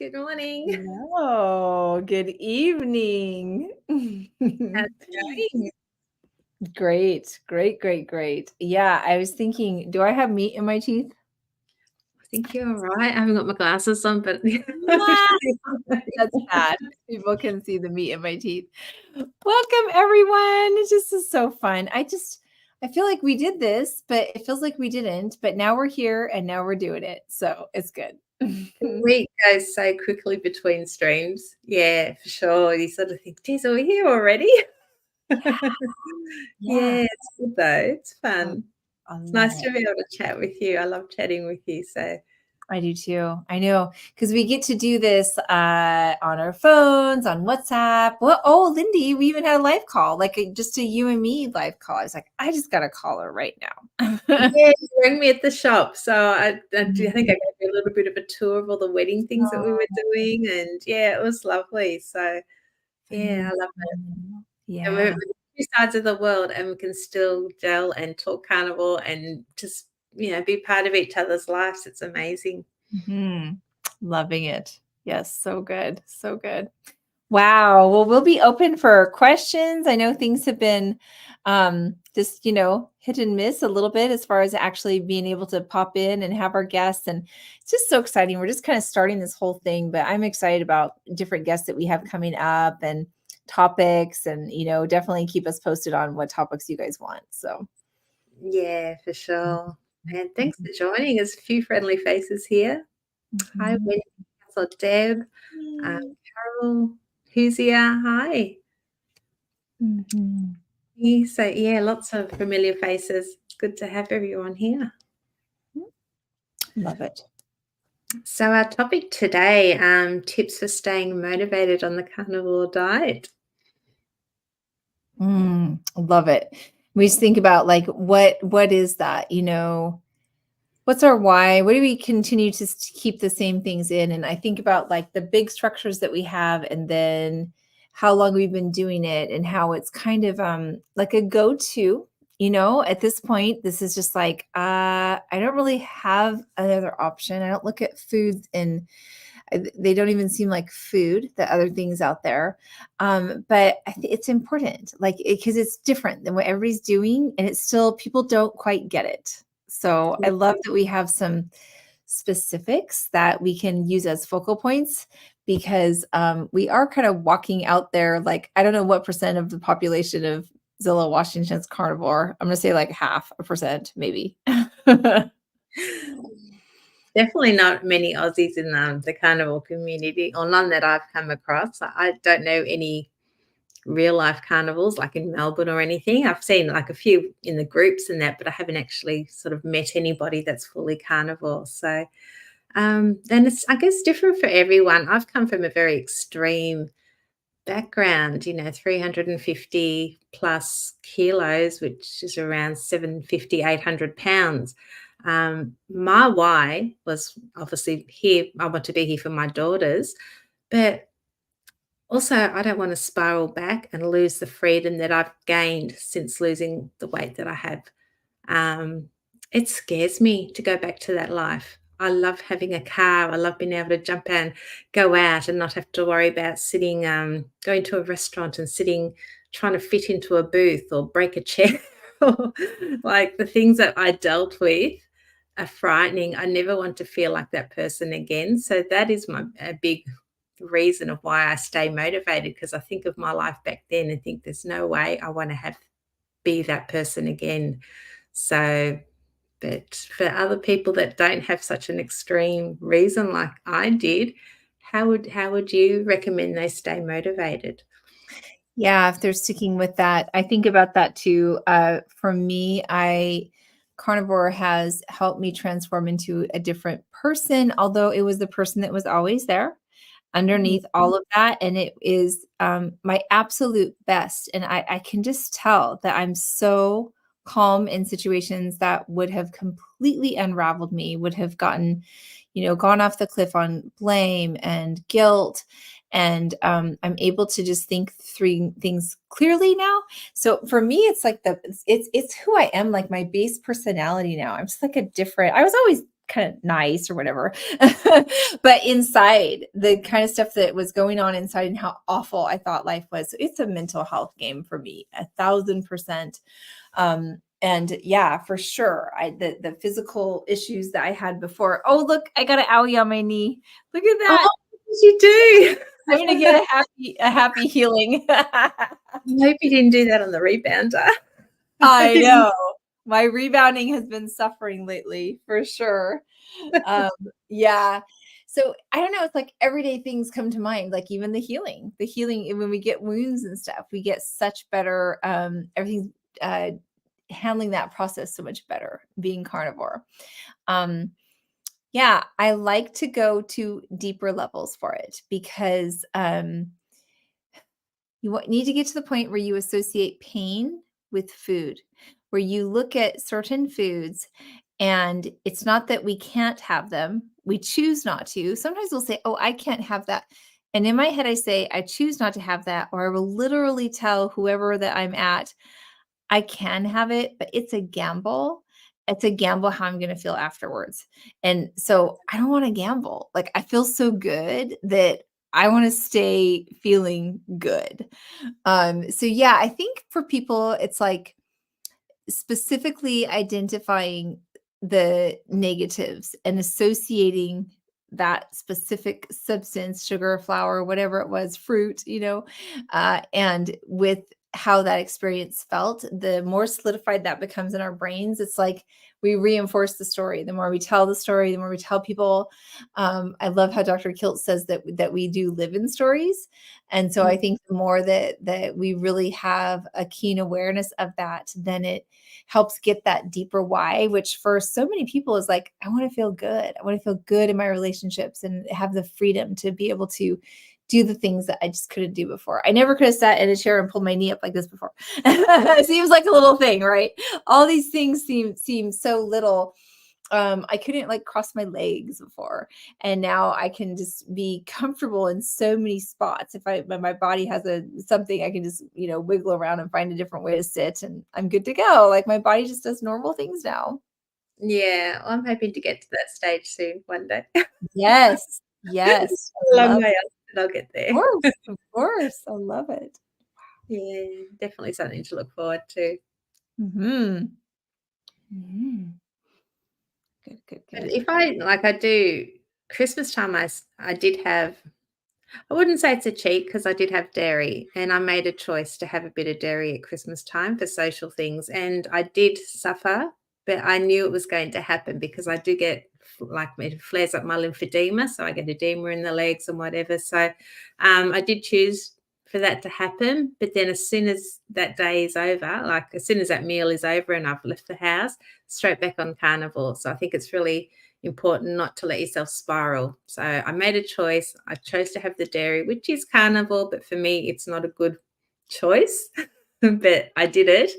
Good morning. Hello, good evening. How's it going? Great. Yeah, I was thinking, do I have meat in my teeth? I think you're all right. I haven't got my glasses on, but What? That's bad. People can see the meat in my teeth. Welcome, everyone. It just is so fun. I feel like we did this, but it feels like we didn't. But now we're here and now we're doing it. So it's good. the week goes so quickly between streams. Yeah, for sure. You sort of think, geez, are we here already? Yeah. Yeah, it's good though. It's fun. I It's love nice it. to be able to chat with you. I love chatting with you. So I do too. I know because we get to do this on our phones, on WhatsApp. Well, oh, Lindy, we even had a live call, like just a you and me live call. I was like, I just got to call her right now. yeah, you rang me at the shop. So I think I gave you a little bit of a tour of all the wedding things that we were doing. And yeah, it was lovely. So yeah, I love it. And we're Yeah. two sides of the world, and we can still gel and talk carnivore and just, be part of each other's lives. It's amazing. Mhm. Loving it. Yes, so good. So good. Wow. Well, we'll be open for questions. I know things have been just, hit and miss a little bit as far as actually being able to pop in and have our guests. And it's just so exciting. We're just kind of starting this whole thing, but I'm excited about different guests that we have coming up and topics and, definitely keep us posted on what topics you guys want. So, Yeah, for sure. And thanks for joining. There's a few friendly faces here. Hi, Mhm. Wendy. So Deb, Carol, Huzia. Hi. Mhm. So yeah, lots of familiar faces. Good to have everyone here. Love it. So our topic today, tips for staying motivated on the carnivore diet. Love it. We just think about like what is that? What's our why? What do we continue to keep the same things in? And I think about like the big structures that we have, and then how long we've been doing it, and how it's kind of like a go-to. At this point, this is just like I don't really have another option. I don't look at foods and they don't even seem like food, the other things out there. But I think it's important, like, because it's different than what everybody's doing, and it's still people don't quite get it. So I love that we have some specifics that we can use as focal points because we are kind of walking out there. Like, I don't know what percent of the population of Zillow, Washington's carnivore. I'm going to say like 0.5%, maybe. Definitely not many Aussies in the carnivore community, or none that I've come across. I don't know any real life carnivores like in Melbourne or anything. I've seen like a few in the groups and that, but I haven't actually sort of met anybody that's fully carnivore. So then it's, I guess, different for everyone. I've come from a very extreme background, 350 plus kilos, which is around 750, 800 pounds. My why was obviously here. I want to be here for my daughters, but also I don't want to spiral back and lose the freedom that I've gained since losing the weight that I have. Um, it scares me to go back to that life. I love having a car. I love being able to jump and go out and not have to worry about sitting, going to a restaurant and sitting, trying to fit into a booth or break a chair. Like the things that I dealt with are frightening. I never want to feel like that person again. So that is a big reason of why I stay motivated, because I think of my life back then and think there's no way I want to be that person again. So, but for other people that don't have such an extreme reason like I did, how would you recommend they stay motivated? Yeah, if they're sticking with that, I think about that too. For me, carnivore has helped me transform into a different person, although it was the person that was always there Mhm. underneath all of that. And it is my absolute best. And I can just tell that I'm so calm in situations that would have completely unraveled me, would have gone off the cliff on blame and guilt. And I'm able to just think through things clearly now. So for me, it's like it's who I am, like my base personality now. I'm just like a different. I was always kind of nice or whatever. But inside, the kind of stuff that was going on inside and how awful I thought life was, it's a mental health game for me, 1,000%. And yeah, for sure. The physical issues that I had before. Oh, look, I got an owie on my knee. Look at that. Oh, what did you do? I'm gonna get a happy healing. I hope you didn't do that on the rebounder. I know. My rebounding has been suffering lately for sure. Yeah. So I don't know. It's like everyday things come to mind, like even the healing, when we get wounds and stuff, we get such better, everything's, handling that process so much better being carnivore. Yeah, I like to go to deeper levels for it because, you need to get to the point where you associate pain with food, where you look at certain foods and it's not that we can't have them. We choose not to. Sometimes we'll say, oh, I can't have that. And in my head, I say, I choose not to have that. Or I will literally tell whoever that I'm at, I can have it, but it's a gamble. It's a gamble how I'm going to feel afterwards. And so I don't want to gamble. Like I feel so good that I want to stay feeling good. So yeah, I think for people, it's like specifically identifying the negatives and associating that specific substance, sugar, flour, whatever it was, fruit, and with how that experience felt, the more solidified that becomes in our brains. It's like we reinforce the story. The more we tell the story, the more we tell people. I love how Dr. Kilt says that we do live in stories. And so I think the more that we really have a keen awareness of that, then it helps get that deeper why, which for so many people is like, I want to feel good. I want to feel good in my relationships and have the freedom to be able to do the things that I just couldn't do before. I never could have sat in a chair and pulled my knee up like this before. It seems like a little thing, right? All these things seem so little. I couldn't like cross my legs before, and now I can just be comfortable in so many spots. If my body has something, I can just wiggle around and find a different way to sit, and I'm good to go. Like my body just does normal things now. Yeah, I'm hoping to get to that stage soon one day. Yes, yes, A long love. way off, but I'll get there. Of course, I love it. Yeah, definitely something to look forward to. Hmm. Hmm. Good, good, But good. if I do Christmas time, I did have, I wouldn't say it's a cheat because I did have dairy and I made a choice to have a bit of dairy at Christmas time for social things. And I did suffer, but I knew it was going to happen because I do get like it flares up my lymphedema. So I get edema in the legs and whatever. So I did choose for that to happen. But then as soon as that day is over, like as soon as that meal is over and I've left the house, straight back on carnivore. So I think it's really important not to let yourself spiral. So I made a choice. I chose to have the dairy, which is carnivore, but for me, it's not a good choice. But I did it.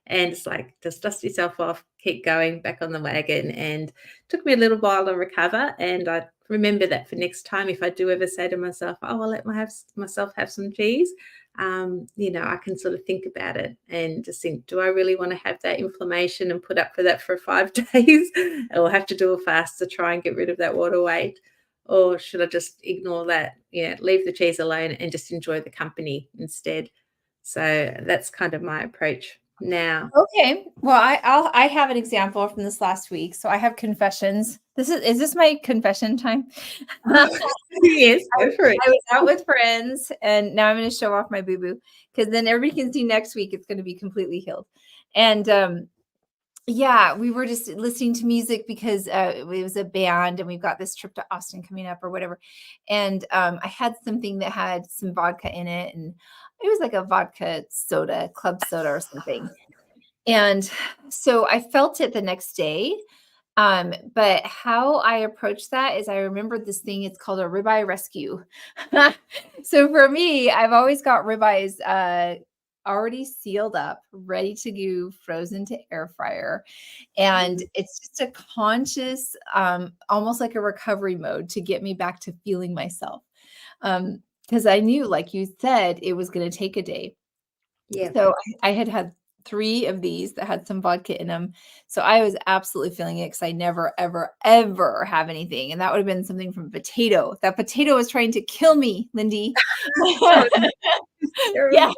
And it's like, just dust yourself off, keep going back on the wagon. And it took me a little while to recover. And I remember that for next time, if I do ever say to myself, oh, I'll let myself have some cheese, I can sort of think about it and just think, do I really want to have that inflammation and put up for that for 5 days or have to do a fast to try and get rid of that water weight? Or should I just ignore that, leave the cheese alone and just enjoy the company instead? So that's kind of my approach now. Okay. Well, I have an example from this last week. So I have confessions. Is this my confession time? Yes, go for it. I was out with friends and now I'm going to show off my boo-boo because then everybody can see next week it's going to be completely healed. And yeah, we were just listening to music because it was a band and we've got this trip to Austin coming up or whatever. And I had something that had some vodka in it and it was like a vodka soda, club soda or something. And so I felt it the next day. But how I approach that is I remember this thing, it's called a Ribeye Rescue. So for me, I've always got ribeyes already sealed up, ready to go, frozen to air fryer. And it's just a conscious, almost like a recovery mode to get me back to feeling myself. Because I knew, like you said, it was going to take a day. Yeah. So I had 3 of these that had some vodka in them. So I was absolutely feeling it because I never, ever, ever have anything. And that would have been something from potato. That potato was trying to kill me, Lindy. Oh, Yeah.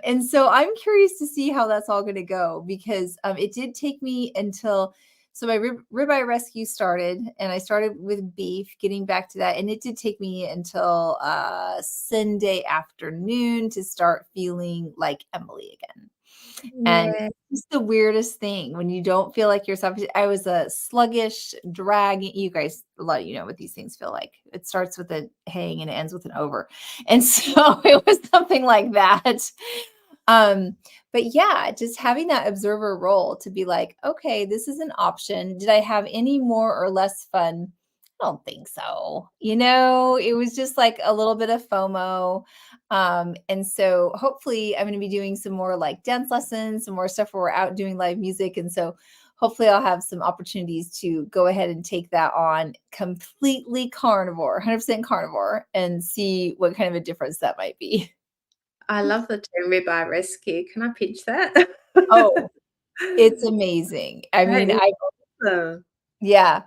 And so I'm curious to see how that's all going to go because it did take me until so my Ribeye Rescue started, and I started with beef, getting back to that, and it did take me until Sunday afternoon to start feeling like Emily again. And yeah. it's the weirdest thing when you don't feel like yourself. I was a sluggish drag. You guys, a lot of you know what these things feel like. It starts with a hang and it ends with an over. And so it was something like that. But yeah, just having that observer role to be like, okay, this is an option. Did I have any more or less fun? I don't think so. It was just like a little bit of FOMO. And so hopefully I'm going to be doing some more like dance lessons, some more stuff where we're out doing live music. And so hopefully I'll have some opportunities to go ahead and take that on completely carnivore, 100% carnivore, and see what kind of a difference that might be. I love the term Ribeye Rescue. Can I pitch that? Oh, it's amazing. I That mean, is awesome. yeah.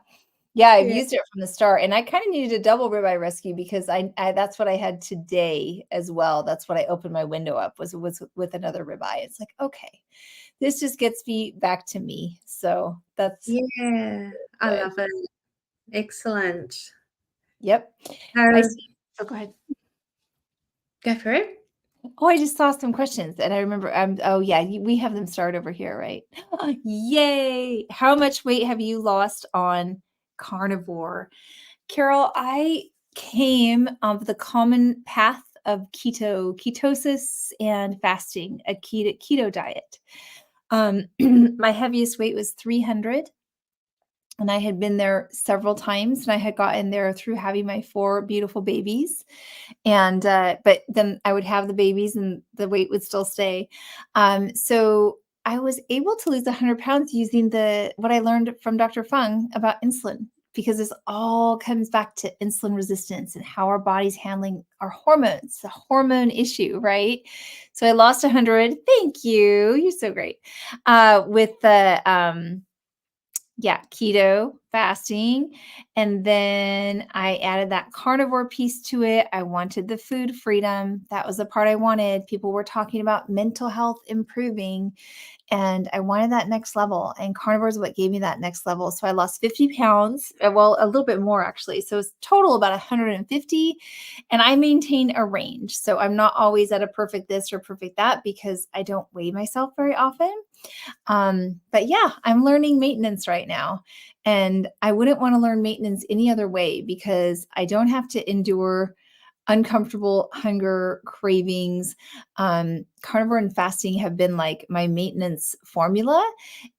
Yeah, I've Yeah. used it from the start, and I kind of needed a double ribeye rescue because I that's what I had today as well. That's what I opened my window up was with another ribeye. It's like, okay, this just gets me back to me. So that's Yeah. I good. love it. Excellent. Yep. I So see. Oh, go ahead. go for it. Oh, I just saw some questions and I remember oh yeah, we have them start over here, right? Yay. How much weight have you lost on carnivore? Carol, I came of the common path of ketosis and fasting, a keto diet. My heaviest weight was 300, and I had been there several times, and I had gotten there through having my 4 beautiful babies. And but then I would have the babies, and the weight would still stay. So I was able to lose 100 pounds using what I learned from Dr. Fung about insulin, because this all comes back to insulin resistance and how our body's handling our hormones, the hormone issue, right? So I lost 100. Thank you. You're so great. With the keto fasting. And then I added that carnivore piece to it. I wanted the food freedom. That was the part I wanted. People were talking about mental health improving, and I wanted that next level. And carnivore is what gave me that next level. So I lost 50 pounds. Well, a little bit more actually. So it's total about 150. And I maintain a range. So I'm not always at a perfect this or perfect that because I don't weigh myself very often. But yeah, I'm learning maintenance right now. And I wouldn't want to learn maintenance any other way because I don't have to endure uncomfortable hunger cravings. Carnivore and fasting have been like my maintenance formula.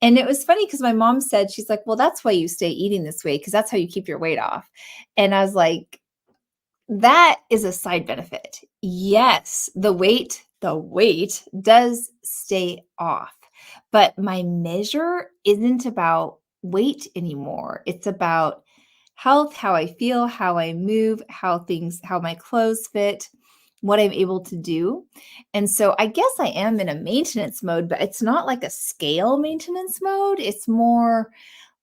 And it was funny because my mom said, she's like, well, that's why you stay eating this way, because that's how you keep your weight off. And I was like, that is a side benefit. Yes, the weight does stay off, but my measure isn't about weight anymore. It's about health, how I feel, how I move, how my clothes fit, what I'm able to do. And so I guess I am in a maintenance mode, but it's not like a scale maintenance mode. It's more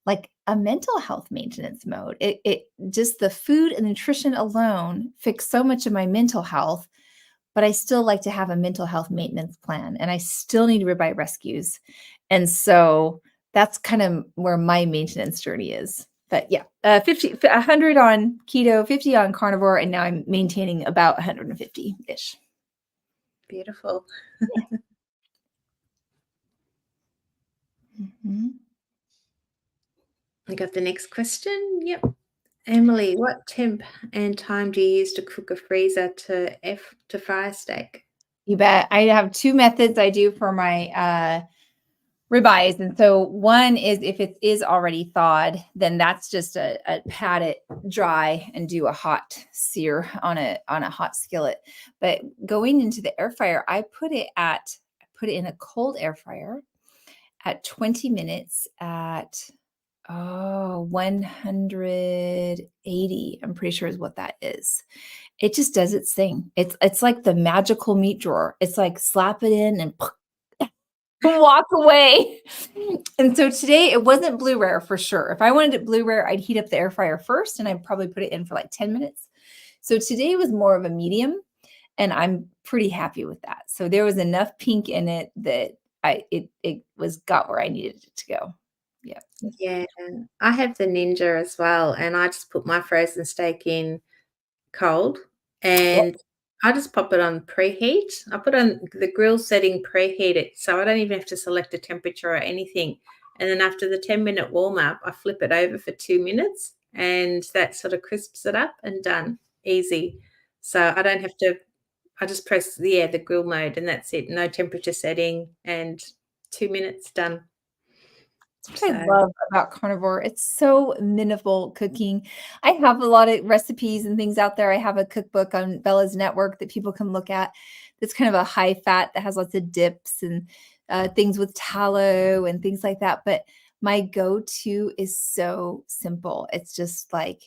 like a mental health maintenance mode. It just the food and nutrition alone fix so much of my mental health, but I still like to have a mental health maintenance plan, and I still need ribeye rescues. And so that's kind of where my maintenance journey is. But yeah, 100 on keto, 50 on carnivore, and now I'm maintaining about 150-ish. Beautiful. Mhm. I got the next question. Yep. Emily, what temp and time do you use to cook a freezer to fry a steak? You bet. I have 2 methods I do for my ribeyes. And so one is if it is already thawed, then that's just a pat it dry and do a hot sear on a hot skillet. But going into the air fryer, I put it in a cold air fryer at 20 minutes at Oh, 180, I'm pretty sure is what that is. It just does its thing. It's like the magical meat drawer. It's like slap it in and walk away. And so today it wasn't blue rare for sure. If I wanted it blue rare, I'd heat up the air fryer first and I'd probably put it in for like 10 minutes. So today was more of a medium and I'm pretty happy with that. So there was enough pink in it that it was got where I needed it to go. Yeah. Yeah, I have the Ninja as well, and I just put my frozen steak in cold, and I just pop it on preheat. I put on the grill setting preheat it, so I don't even have to select a temperature or anything. And then after the 10-minute warm up, I flip it over for 2 minutes, and that sort of crisps it up and done. Easy. So I don't have to I just press, yeah, the grill mode and that's it. No temperature setting and 2 minutes done. That's what I So love about carnivore. It's so minimal cooking. I have a lot of recipes and things out there. I have a cookbook on Bella's Network that people can look at. That's kind of a high fat that has lots of dips and things with tallow and things like that. But my go-to is so simple. It's just like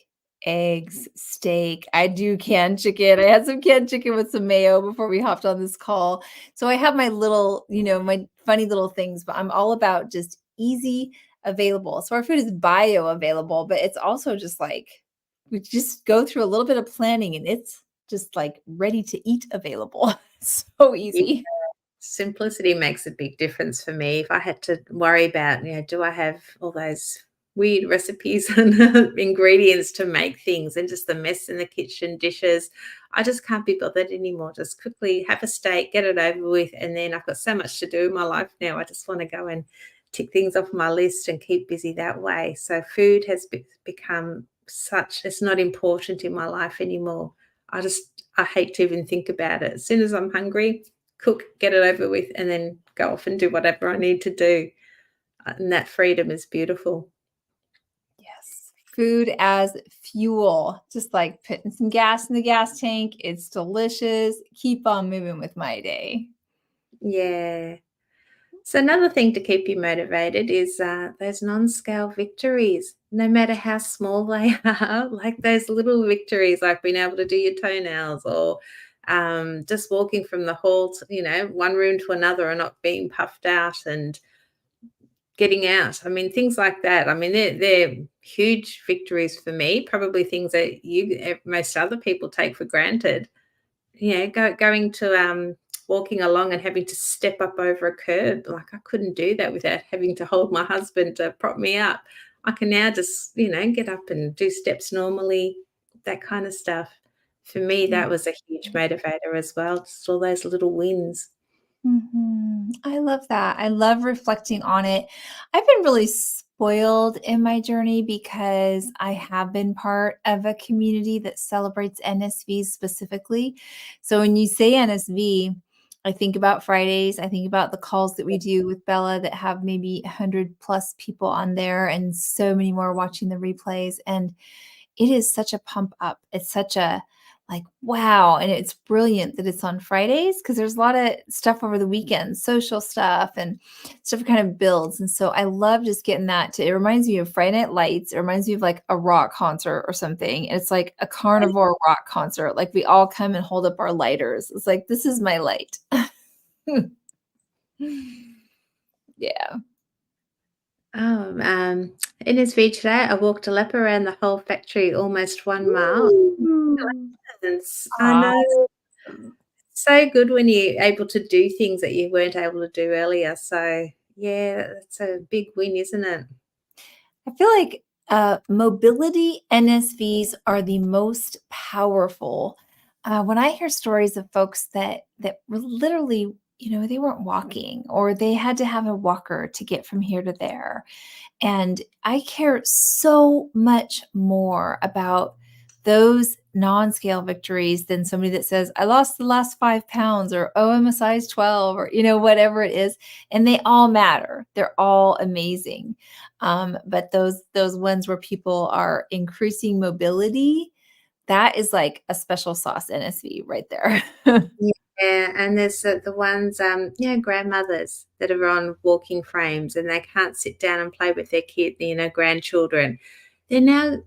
eggs, steak. I do canned chicken. I had some canned chicken with some mayo before we hopped on this call. So I have my little, my funny little things, but I'm all about just easy, available. So our food is bioavailable, but it's also just like we just go through a little bit of planning and it's just like ready to eat available. So yeah, easy. simplicity makes a big difference for me. If I had to worry about, do I have all those weird recipes and ingredients to make things and just the mess in the kitchen, dishes, I just can't be bothered anymore. Just quickly have a steak, get it over with, and then I've got so much to do in my life now. I just want to go and tick things off my list and keep busy that way. So food has become it's not important in my life anymore. I hate to even think about it. As soon as I'm hungry, cook, get it over with, and then go off and do whatever I need to do. And that freedom is beautiful. Yes. Food as fuel, just like putting some gas in the gas tank. It's delicious. Keep on moving with my day. Yeah. So another thing to keep you motivated is those non-scale victories, no matter how small they are, like those little victories, like being able to do your toenails or just walking from the hall to, one room to another and not being puffed out and getting out. I mean, things like that. I mean, they're huge victories for me. Probably things that most other people take for granted. Going to walking along and having to step up over a curb, like I couldn't do that without having to hold my husband to prop me up. I can now just, get up and do steps normally, that kind of stuff. For me, that was a huge motivator as well, just all those little wins. I love that. I love reflecting on it. I've been really spoiled in my journey because I have been part of a community that celebrates NSVs specifically. So when you say NSV, I think about Fridays. I think about the calls that we do with Bella that have maybe 100 plus people on there and so many more watching the replays. And it is such a pump up. It's such a like, wow. And it's brilliant that it's on Fridays because there's a lot of stuff over the weekend, social stuff and stuff kind of builds. And so I love just getting it reminds me of Friday Night Lights. It reminds me of like a rock concert or something. And it's like a carnivore rock concert. Like we all come and hold up our lighters. It's like, this is my light. Yeah. Oh, in his view today, I walked a lap around the whole factory, almost 1 mile. Ooh. I know. Awesome. So good when you're able to do things that you weren't able to do earlier. So, yeah, that's a big win, isn't it? I feel like mobility NSVs are the most powerful. When I hear stories of folks that were literally, they weren't walking or they had to have a walker to get from here to there. And I care so much more about those non-scale victories than somebody that says, I lost the last 5 pounds or, oh, I'm a size 12 or, whatever it is. And they all matter. They're all amazing. But those ones where people are increasing mobility, that is like a special sauce NSV right there. Yeah, and there's the ones, grandmothers that are on walking frames and they can't sit down and play with their grandchildren. They're now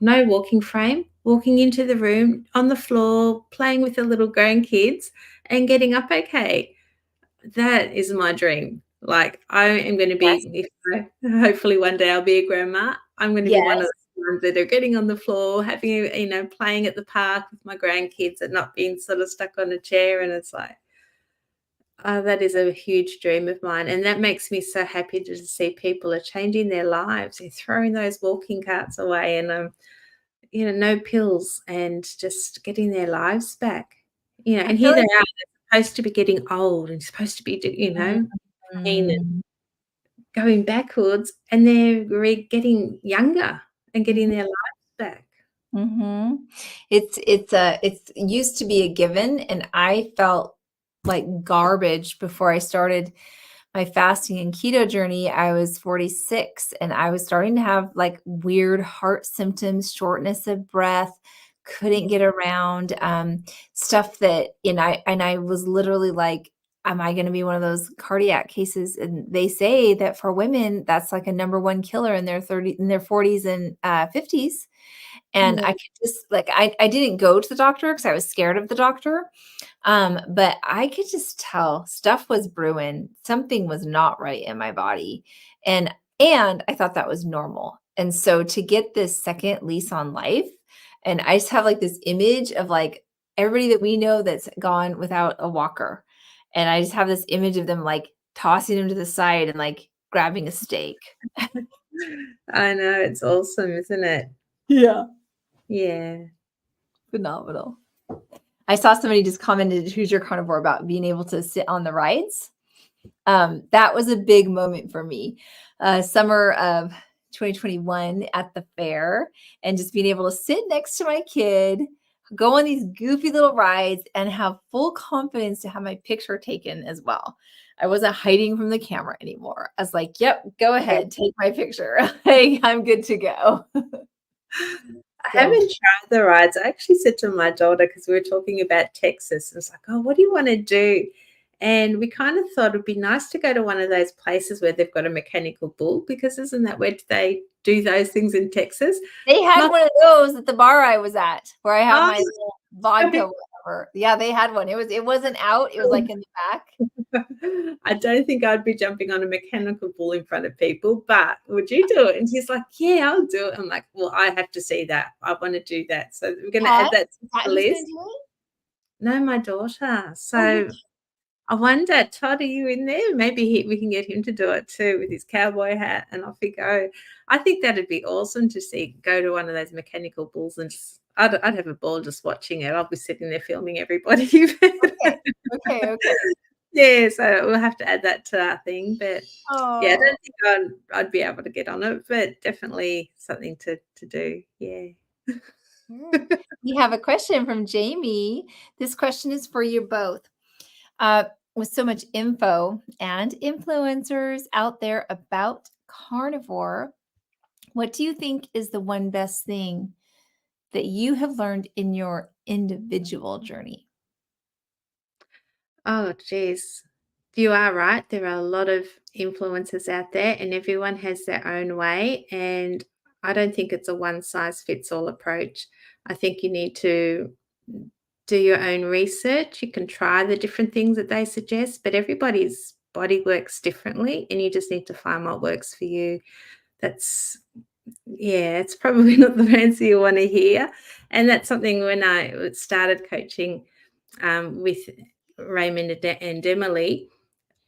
no walking frame, walking into the room, on the floor, playing with the little grandkids and getting up okay. That is my dream. Like, I am gonna Yes. be if hopefully one day I'll be a grandma, I'm gonna be one of Yes. those ones that are getting on the floor, having playing at the park with my grandkids and not being sort of stuck on a chair, and it's like, oh, that is a huge dream of mine, and that makes me so happy to see people are changing their lives. They're throwing those walking carts away and, no pills and just getting their lives back. I And feel here they like are, they're supposed to be getting old and supposed to be pain and mm, going backwards, and they're getting younger and getting mhm, their lives back. mhm. It's used to be a given, and I felt like garbage before I started my fasting and keto journey. I was 46 and I was starting to have like weird heart symptoms, shortness of breath, couldn't get around, stuff that, I was literally like, am I going to be one of those cardiac cases? And they say that for women, that's like a number one killer in their 40s and 50s. And Yeah. I could just like, I didn't go to the doctor because I was scared of the doctor. But I could just tell stuff was brewing. Something was not right in my body. And I thought that was normal. And so to get this second lease on life, and I just have like this image of like everybody that we know that's gone without a walker. And I just have this image of them like tossing them to the side and like grabbing a steak. I know, it's awesome, isn't it? Yeah. Yeah. Phenomenal. I saw somebody just commented, who's your carnivore, about being able to sit on the rides. That was a big moment for me. Summer of 2021 at the fair, and just being able to sit next to my kid, go on these goofy little rides, and have full confidence to have my picture taken as well. I wasn't hiding from the camera anymore. I was like, yep, go ahead, take my picture. Like, I'm good to go. I So haven't tried the rides. I actually said to my daughter, because we were talking about Texas, I was like, "Oh, what do you wanna do?" And we kind of thought it'd be nice to go to one of those places where they've got a mechanical bull, because isn't that where they do those things in Texas? they had My one of those at the bar I was at, where I have Oh, my little vodka, whatever. Yeah, they had one. It wasn't out, it was, like, in the back. I don't think I'd be jumping on a mechanical bull in front of people, but would you do it? And she's like, "Yeah, I'll do it." I'm like, "Well, I have to see that. I wanna do that." So we're gonna Todd? add that to Is that the who's gonna list. do it? No, my daughter. Oh, you So I wonder, Todd, are you in there? Maybe we can get him to do it too with his cowboy hat and off we go. I think that'd be awesome to see, go to one of those mechanical bulls and just, I'd have a ball just watching it. I'll be sitting there filming everybody. okay. Okay, okay. Yeah, so we'll have to add that to our thing. But yeah, I Oh. don't think I'd be able to get on it, but definitely something to do. Yeah. Mm. We have a question from Jamie. This question is for you both. Uh, with so much info and influencers out there about carnivore, what do you think is the one best thing that you have learned in your individual journey? Oh, geez. You are right. There are a lot of influencers out there, and everyone has their own way. And I don't think it's a one size fits all approach. I think you need to do your own research. You can try the different things that they suggest, but everybody's body works differently, and you just need to find what works for you. That's, yeah, it's probably not the answer you want to hear. And that's something when I started coaching with Raymond and Emily,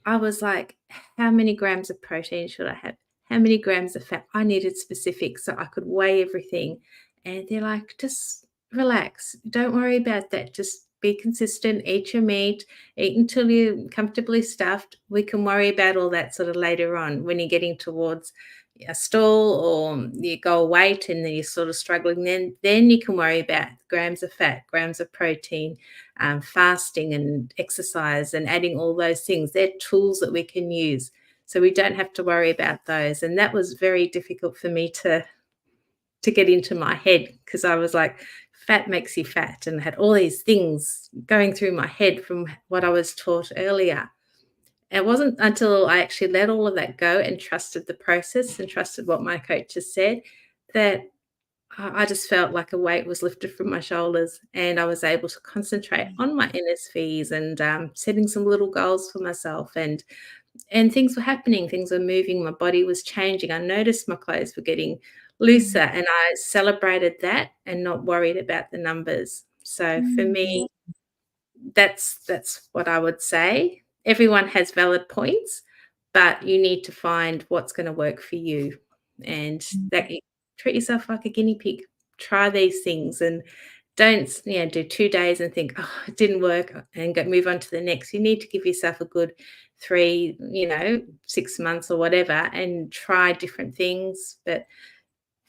I was like, how many grams of protein should I have? How many grams of fat? I needed specifics so I could weigh everything. And they're like, just relax. Don't worry about that. Just be consistent. Eat your meat. Eat until you're comfortably stuffed. We can worry about all that sort of later on when you're getting towards a stall or you go a weight and then you're sort of struggling. Then you can worry about grams of fat, grams of protein, fasting and exercise and adding all those things. They're tools that we can use. So we don't have to worry about those. And that was very difficult for me to get into my head, because I was like, fat makes you fat, and had all these things going through my head from what I was taught earlier. It wasn't until I actually let all of that go and trusted the process and trusted what my coach has said that I just felt like a weight was lifted from my shoulders, and I was able to concentrate on my NSVs and setting some little goals for myself. And things were happening, things were moving, my body was changing. I noticed my clothes were getting looser, Mm. and I celebrated that and not worried about the numbers. So for Mm. me, that's what I would say. Everyone has valid points, but you need to find what's going to work for you, and that you treat yourself like a guinea pig. Try these things and don't do 2 days and think, oh, it didn't work, and go move on to the next. You need to give yourself a good 3, 6 months or whatever, and try different things. But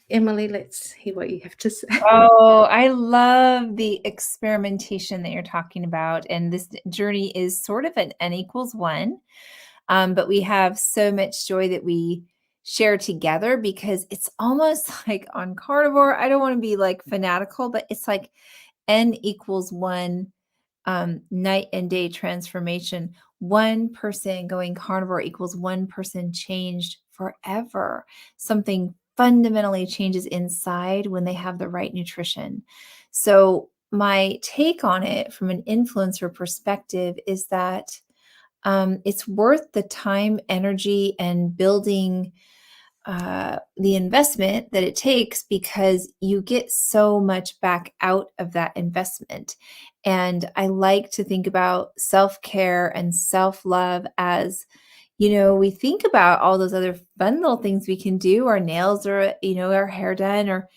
Emily, let's hear what you have to say. Oh, I love the experimentation that you're talking about. And this journey is sort of an N equals one. But we have so much joy that we share together because it's almost like on carnivore. I don't want to be like fanatical, but it's like N equals one, night and day transformation. One person going carnivore equals one person changed forever. Something fundamentally changes inside when they have the right nutrition. So, my take on it from an influencer perspective is that it's worth the time, energy, and building the investment that it takes because you get so much back out of that investment. And I like to think about self care and self love as, we think about all those other fun little things we can do, our nails or, our hair done or,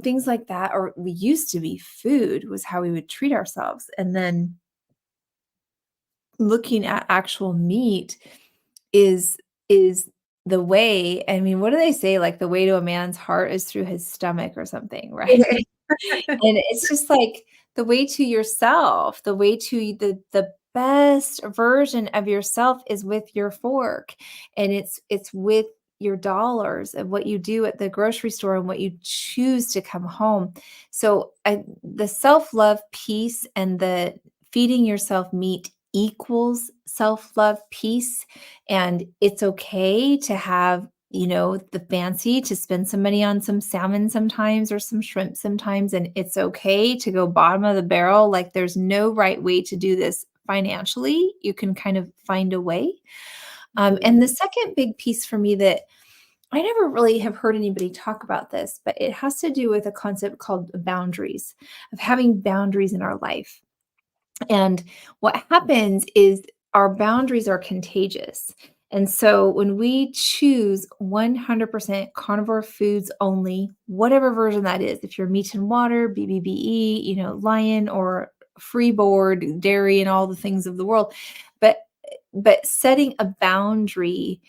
things like that. Or we used to be food was how we would treat ourselves. And then looking at actual meat is the way. I mean, what do they say? Like the way to a man's heart is through his stomach or something, right? And it's just like the way to yourself, the way to the best version of yourself is with your fork. And it's with your dollars and what you do at the grocery store and what you choose to come home. So the self-love piece and the feeding yourself meat equals self-love piece. And it's okay to have the fancy to spend some money on some salmon sometimes or some shrimp sometimes. And it's okay to go bottom of the barrel. Like there's no right way to do this financially. You can kind of find a way. And the second big piece for me that I never really have heard anybody talk about this, but it has to do with a concept called boundaries, of having boundaries in our life. And what happens is our boundaries are contagious. And so when we choose 100% carnivore foods only, whatever version that is, if you're meat and water, BBBE, lion or freeboard, dairy and all the things of the world, but setting a boundary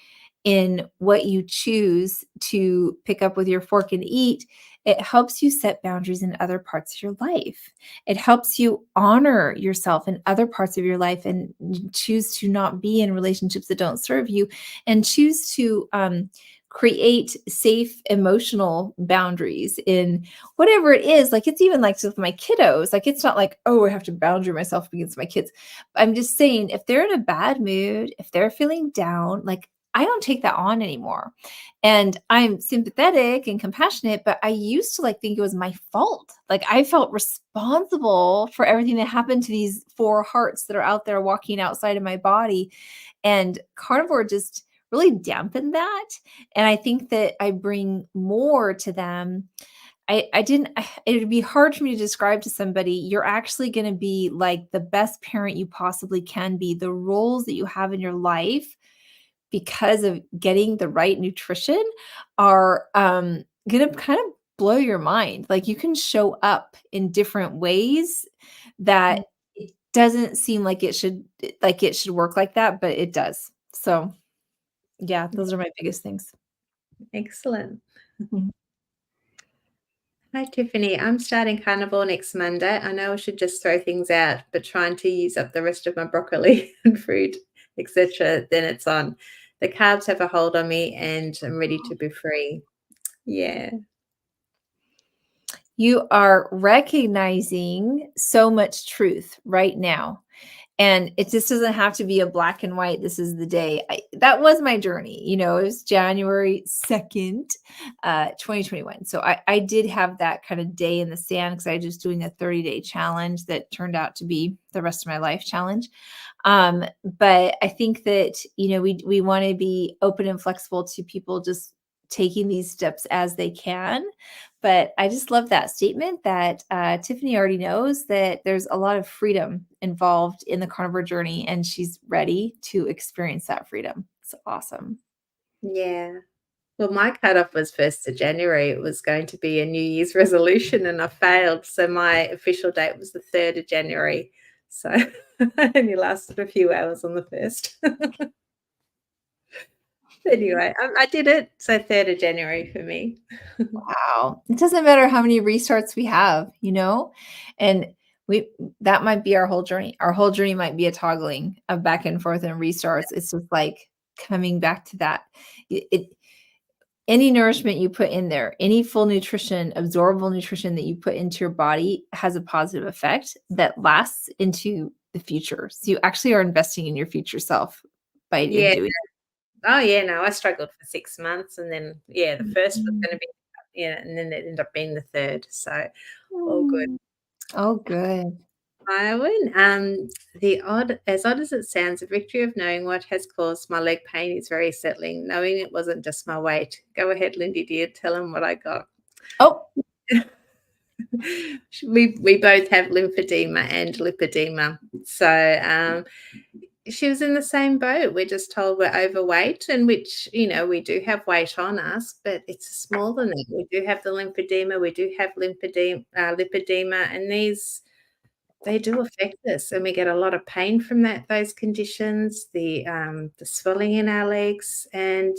in what you choose to pick up with your fork and eat, it helps you set boundaries in other parts of your life. It helps you honor yourself in other parts of your life and choose to not be in relationships that don't serve you and choose to create safe emotional boundaries in whatever it is. Like it's even like with my kiddos, like it's not like, oh, I have to boundary myself against my kids. I'm just saying if they're in a bad mood, if they're feeling down, like I don't take that on anymore. And I'm sympathetic and compassionate, but I used to like think it was my fault. Like I felt responsible for everything that happened to these 4 hearts that are out there walking outside of my body. And carnivore just really dampened that. And I think that I bring more to them. It would be hard for me to describe to somebody, you're actually going to be like the best parent you possibly can be. The roles that you have in your life because of getting the right nutrition are going to kind of blow your mind. Like you can show up in different ways that it doesn't seem like it should work like that, but it does. So yeah, those are my biggest things. Excellent. Mhm. Hi, Tiffany. I'm starting carnivore next Monday. I know I should just throw things out, but trying to use up the rest of my broccoli and fruit, etc. Then it's on. The carbs have a hold on me, and I'm ready to be free. Yeah. You are recognizing so much truth right now. And it just doesn't have to be a black and white, this is the day. That was my journey. It was January 2nd, 2021. So I did have that kind of day in the sand because I was just doing a 30-day challenge that turned out to be the rest of my life challenge. But I think that, we want to be open and flexible to people just taking these steps as they can. But I just love that statement that Tiffany already knows that there's a lot of freedom involved in the carnivore journey, and she's ready to experience that freedom. It's awesome. Yeah. Well, my cutoff was 1st of January. It was going to be a New Year's resolution and I failed. So my official date was the 3rd of January. So I only lasted a few hours on the 1st. Anyway, I did it. So 3rd of January for me. Wow. It doesn't matter how many restarts we have, and we that might be our whole journey. Our whole journey might be a toggling of back and forth and restarts. It's just like coming back to that. It any nourishment you put in there, any full nutrition, absorbable nutrition that you put into your body has a positive effect that lasts into the future. So you actually are investing in your future self by in Yeah. doing. Oh, yeah. No, I struggled for 6 months. And then, yeah, the first was Mm. going to be, yeah. And then it ended up being the third. So all good. Mm. Oh, good. I win. As odd as it sounds, the victory of knowing what has caused my leg pain is very settling. Knowing it wasn't just my weight. Go ahead, Lindy, dear. Tell them what I got. Oh, We both have lymphedema and lipedema. So she was in the same boat. We're just told we're overweight, and which, we do have weight on us, but it's smaller than that. We do have the lymphedema, we do have lipedema, and they do affect us, and we get a lot of pain from those conditions, the swelling in our legs, and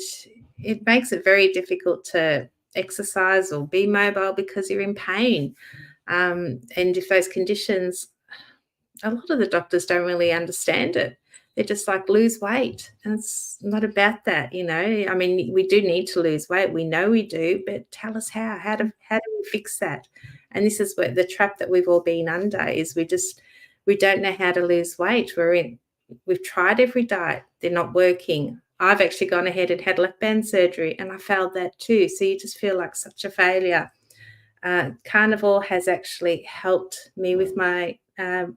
it makes it very difficult to exercise or be mobile because you're in pain. And if those conditions, a lot of the doctors don't really understand it. They're just like, lose weight. And it's not about that. I mean, we do need to lose weight. We know we do, but tell us how. How do we fix that? And this is what the trap that we've all been under is we don't know how to lose weight. We've tried every diet. They're not working. I've actually gone ahead and had left band surgery and I failed that too. So you just feel like such a failure. Carnivore has actually helped me with my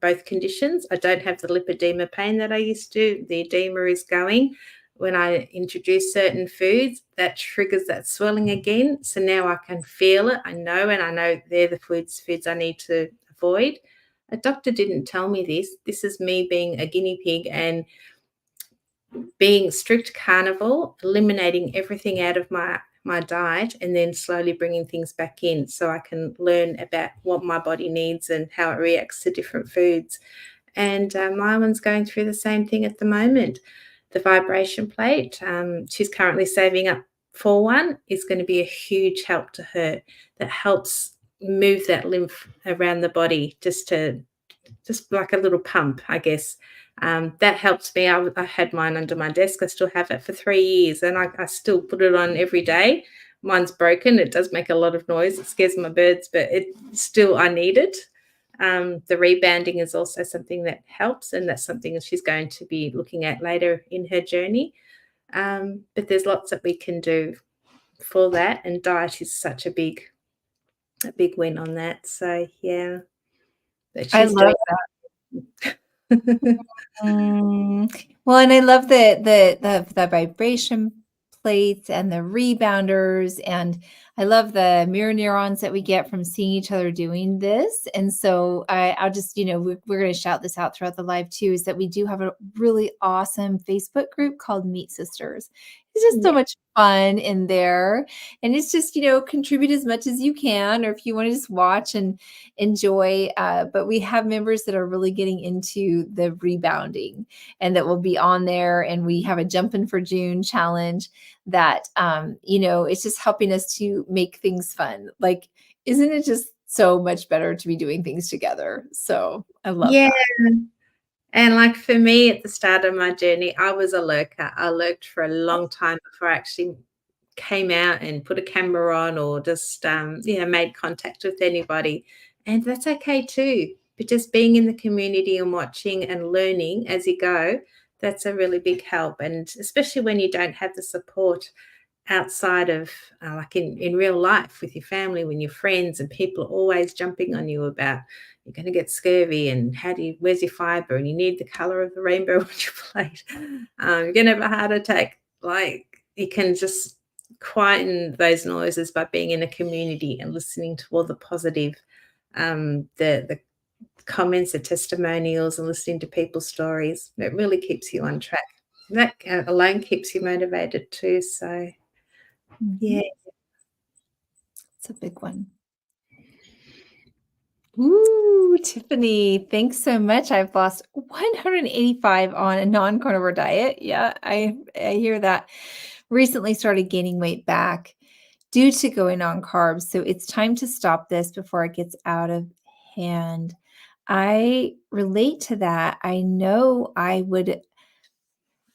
both conditions. I don't have the lipedema pain that I used to. The edema is going. When I introduce certain foods, that triggers that swelling again. So now I can feel it. I know they're the foods I need to avoid. A doctor didn't tell me this. This is me being a guinea pig and being strict carnivore, eliminating everything out of my diet and then slowly bringing things back in so I can learn about what my body needs and how it reacts to different foods. And my one's going through the same thing at the moment. The vibration plate, she's currently saving up for one, is going to be a huge help to her. That helps move that lymph around the body just like a little pump, I guess. That helps me. I had mine under my desk. I still have it for 3 years, and I still put it on every day. Mine's broken. It does make a lot of noise. It scares my birds, but I need it. The rebounding is also something that helps, and that's something that she's going to be looking at later in her journey. But there's lots that we can do for that, and diet is such a big win on that. So yeah, but I she's love doing. Well, and I love the vibration plates and the rebounders, and I love the mirror neurons that we get from seeing each other doing this. And so I'll just, we're going to shout this out throughout the live too, is that we do have a really awesome Facebook group called Meat Sisters. It's just so much fun in there. And it's just, contribute as much as you can, or if you want to just watch and enjoy. But we have members that are really getting into the rebounding and that will be on there. And we have a Jumpin' for June challenge that, it's just helping us to make things fun. Like, isn't it just so much better to be doing things together? So I love Yeah. that. And like for me at the start of my journey, I was a lurker. I lurked for a long time before I actually came out and put a camera on or just, made contact with anybody. And that's okay too. But just being in the community and watching and learning as you go, that's a really big help. And especially when you don't have the support outside of like in real life with your family, when your friends and people are always jumping on you about you're going to get scurvy and where's your fiber and you need the color of the rainbow on your plate. You're going to have a heart attack. Like you can just quieten those noises by being in a community and listening to all the positive, the comments, the testimonials, and listening to people's stories. It really keeps you on track. That alone keeps you motivated too. So yeah. It's a big one. Ooh, Tiffany, thanks so much. I've lost 185 on a non-carnivore diet. Yeah, I hear that. Recently started gaining weight back due to going on carbs. So it's time to stop this before it gets out of hand. I relate to that. I know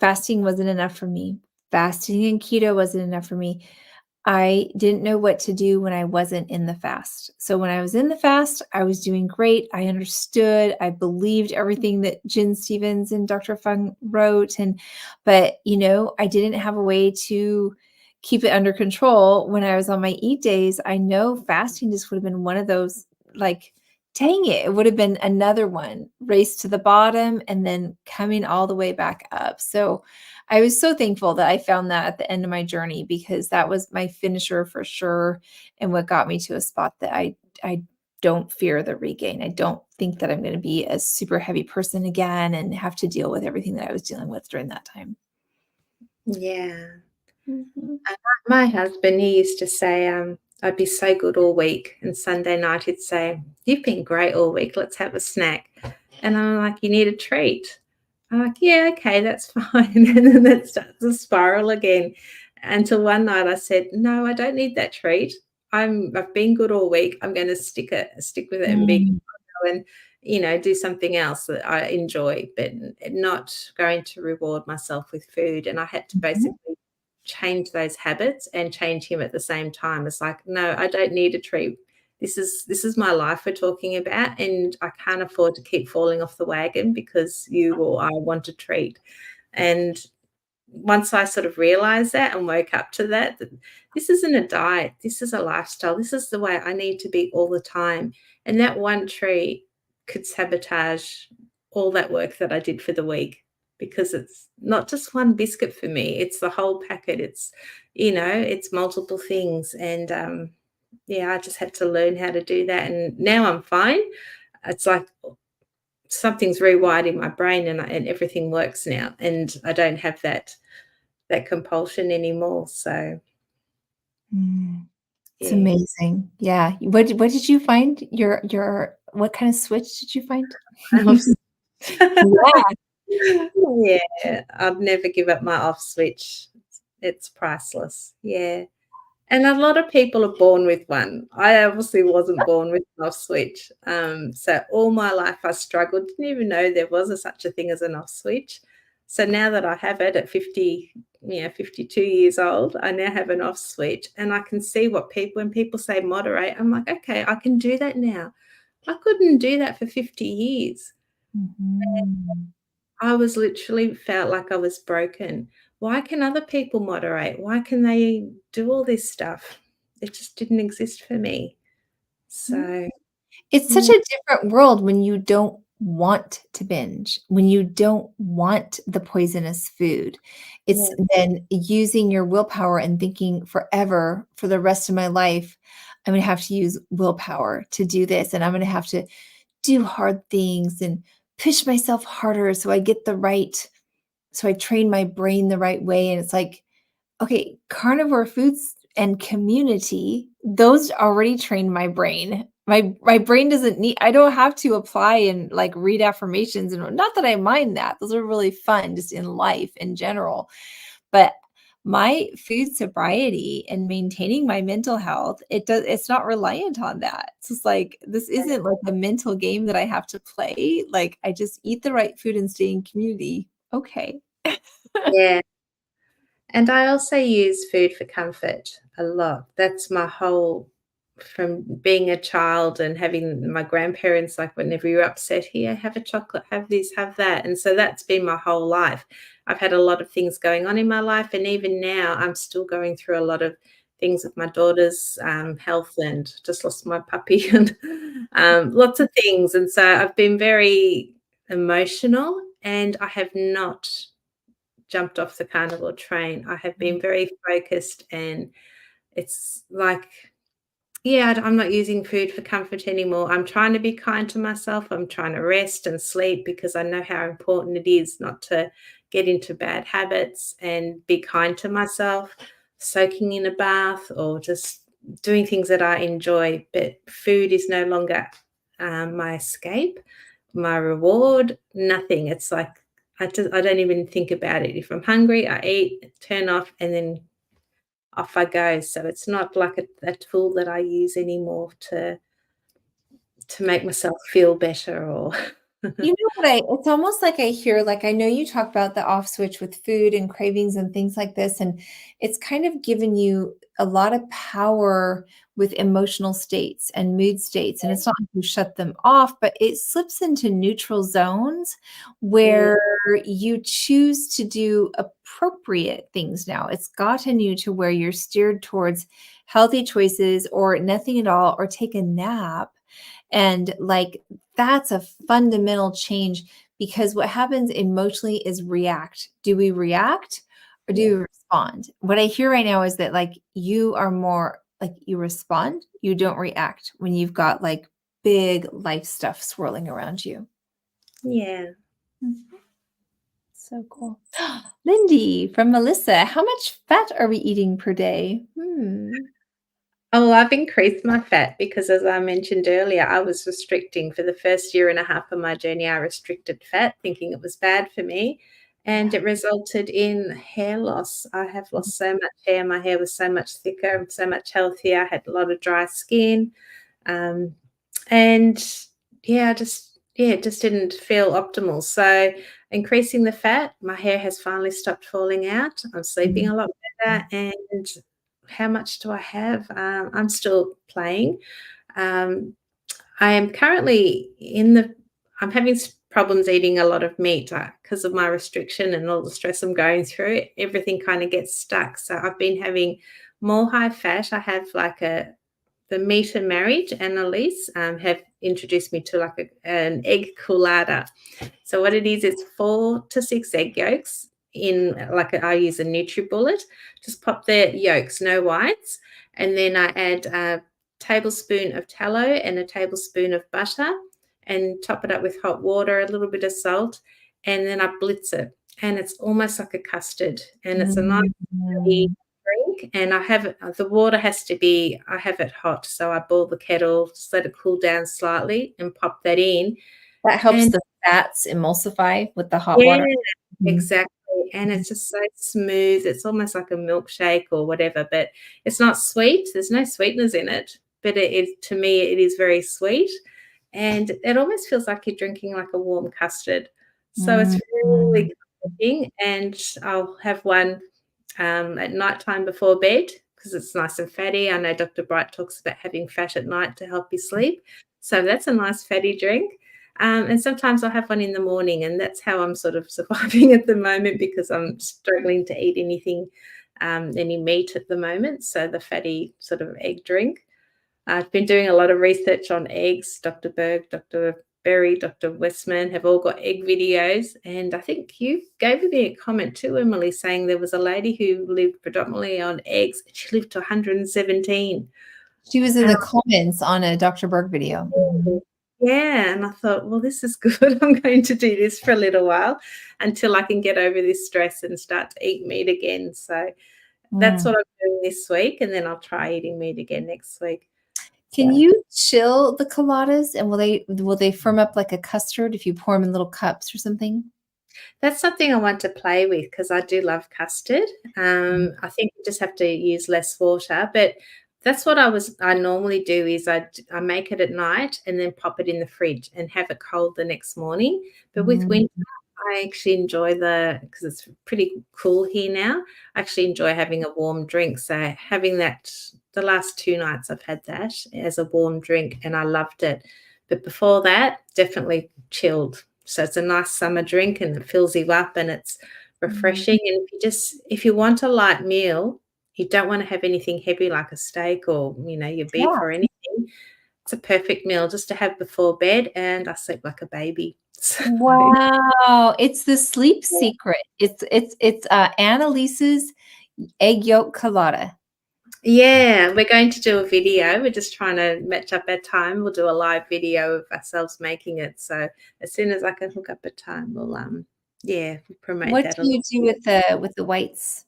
fasting wasn't enough for me. Fasting and keto wasn't enough for me. I didn't know what to do when I wasn't in the fast. So when I was in the fast, I was doing great. I understood. I believed everything that Jen Stevens and Dr. Fung wrote. But I didn't have a way to keep it under control when I was on my eat days. I know fasting just would have been one of those, like, dang it would have been another one, race to the bottom and then coming all the way back up. So I was so thankful that I found that at the end of my journey, because that was my finisher for sure. And what got me to a spot that I don't fear the regain. I don't think that I'm going to be a super heavy person again and have to deal with everything that I was dealing with during that time. Yeah. Mhm. My husband, he used to say, I'd be so good all week. And Sunday night he'd say, you've been great all week. Let's have a snack. And I'm like, you need a treat. I'm like, yeah, okay, that's fine. And then that starts to spiral again. Until one night I said, no, I don't need that treat. I've been good all week. I'm going to stick with it and be Mm. and do something else that I enjoy, but not going to reward myself with food. And I had to Mhm. basically change those habits and change him at the same time. It's like, no, I don't need a treat. This is my life we're talking about, and I can't afford to keep falling off the wagon because you or I want a treat. And once I sort of realized that and woke up to that this isn't a diet, this is a lifestyle. This is the way I need to be all the time. And that one treat could sabotage all that work that I did for the week, because it's not just one biscuit for me, it's the whole packet. It's multiple things. And yeah, I just had to learn how to do that. And now I'm fine. It's like something's rewired in my brain, and everything works now. And I don't have that compulsion anymore. So Mm. It's yeah. amazing. Yeah. What did you find? What kind of switch did you find? Off Yeah. Yeah, I'd never give up my off switch. It's priceless. Yeah. And a lot of people are born with one. I obviously wasn't born with an off switch. So all my life I struggled, didn't even know there was such a thing as an off switch. So now that I have it at 50, 52 years old, I now have an off switch, and I can see when people say moderate, I'm like, okay, I can do that now. I couldn't do that for 50 years. Mhm. I was literally felt like I was broken. Why can other people moderate? Why can they do all this stuff? It just didn't exist for me. So, It's such yeah, a different world when you don't want to binge, when you don't want the poisonous food. It's yeah, then using your willpower and thinking forever, for the rest of my life, I'm gonna have to use willpower to do this, and I'm gonna have to do hard things and push myself harder so I train my brain the right way. And it's like, okay, carnivore foods and community, those already train my brain. My brain doesn't need, I don't have to apply and like read affirmations, and not that I mind that. Those are really fun just in life in general. But my food sobriety and maintaining my mental health, it's not reliant on that. It's just like, this isn't like a mental game that I have to play. Like, I just eat the right food and stay in community. Okay. yeah. And I also use food for comfort a lot. That's my whole from being a child and having my grandparents, like, whenever you're upset, "Here, have a chocolate, have this, have that." And so that's been my whole life. I've had a lot of things going on in my life, and even now, I'm still going through a lot of things with my daughter's, health, and just lost my puppy and, lots of things. And so I've been very emotional, and I have not jumped off the carnivore train. I have been very focused, and it's like, yeah, I'm not using food for comfort anymore. I'm trying to be kind to myself. I'm trying to rest and sleep because I know how important it is not to get into bad habits, and be kind to myself, soaking in a bath or just doing things that I enjoy. But food is no longer my escape, my reward, nothing. It's like I don't even think about it. If I'm hungry, I eat, turn off, and then off I go. So it's not like a tool that I use anymore to make myself feel better or You know what it's almost like I hear, like, I know you talk about the off switch with food and cravings and things like this, and it's kind of given you a lot of power with emotional states and mood states. And it's not like you shut them off, but it slips into neutral zones Mm, where you choose to do appropriate things now. It's gotten you to where you're steered towards healthy choices or nothing at all, or take a nap. And like, that's a fundamental change, because what happens emotionally is react. Do we react or do yeah. you respond? What I hear right now is that, like, you are more like you respond, you don't react when you've got like big life stuff swirling around you. Yeah. Mhm. So cool. Lindy from Melissa, how much fat are we eating per day? Oh, I've increased my fat because, as I mentioned earlier, I was restricting for the first year and a half of my journey. I restricted fat, thinking it was bad for me, and Yeah. it resulted in hair loss. I have lost so much hair. My hair was so much thicker, so much healthier. I had a lot of dry skin. Um, and yeah, it just didn't feel optimal. So increasing the fat, my hair has finally stopped falling out. I'm sleeping a lot better. And how much do I have? I'm still playing. Um, I am currently I'm having problems eating a lot of meat because of my restriction and all the stress I'm going through. Everything kind of gets stuck. So I've been having more high fat. I have like the Meat and Marriage, Annalise, have introduced me to like an egg coolada. So what it is, it's 4 to 6 egg yolks in like I use a NutriBullet. Just pop the yolks, no whites, and then I add a tablespoon of tallow and a tablespoon of butter, and top it up with hot water, a little bit of salt, and then I blitz it, and it's almost like a custard, and it's a nice heavy Mhm. drink. And I have it, the water has to be, I have it hot, so I boil the kettle, just let it cool down slightly, and pop that in. That helps And the fats emulsify with the hot yeah, water. Mhm. exactly, and Mhm. it's just so smooth. It's almost like a milkshake or whatever, but it's not sweet. There's no sweeteners in it, but it is, to me, it is very sweet, and it almost feels like you're drinking like a warm custard. So it's really Mhm. comforting, and I'll have one at nighttime before bed because it's nice and fatty. I know Dr. Bright talks about having fat at night to help you sleep. So that's a nice fatty drink. And sometimes I'll have one in the morning, and that's how I'm sort of surviving at the moment because I'm struggling to eat anything, any meat at the moment. So the fatty sort of egg drink. I've been doing a lot of research on eggs. Dr. Berg, Dr. Berry, Dr. Westman have all got egg videos. And I think you gave me a comment too, Emily, saying there was a lady who lived predominantly on eggs. She lived to 117. She was in And the comments on a Dr. Berg video. Mhm. yeah, and I thought, well, this is good. I'm going to do this for a little while until I can get over this stress and start to eat meat again. So that's Mm. what I'm doing this week. And then I'll try eating meat again next week. Can So you chill the coladas, and will they firm up like a custard if you pour them in little cups or something? that's something I want to play with because I do love custard. I think you just have to use less water, but that's what I normally do is I make it at night and then pop it in the fridge and have it cold the next morning. But with Mm. winter, I actually enjoy because it's pretty cool here now. I actually enjoy having a warm drink. So having that the last 2 nights I've had that as a warm drink and I loved it. But before that, definitely chilled. So it's a nice summer drink and it fills you up and it's Mhm. refreshing. And if you want a light meal, you don't want to have anything heavy like a steak or, your beef Yeah. or anything. It's a perfect meal just to have before bed, and I sleep like a baby. So Wow, it's the sleep secret. It's Annalise's egg yolk colada. yeah, we're going to do a video. We're just trying to match up our time. We'll do a live video of ourselves making it. So as soon as I can hook up a time, we'll promote What that a do you little do bit. with the whites?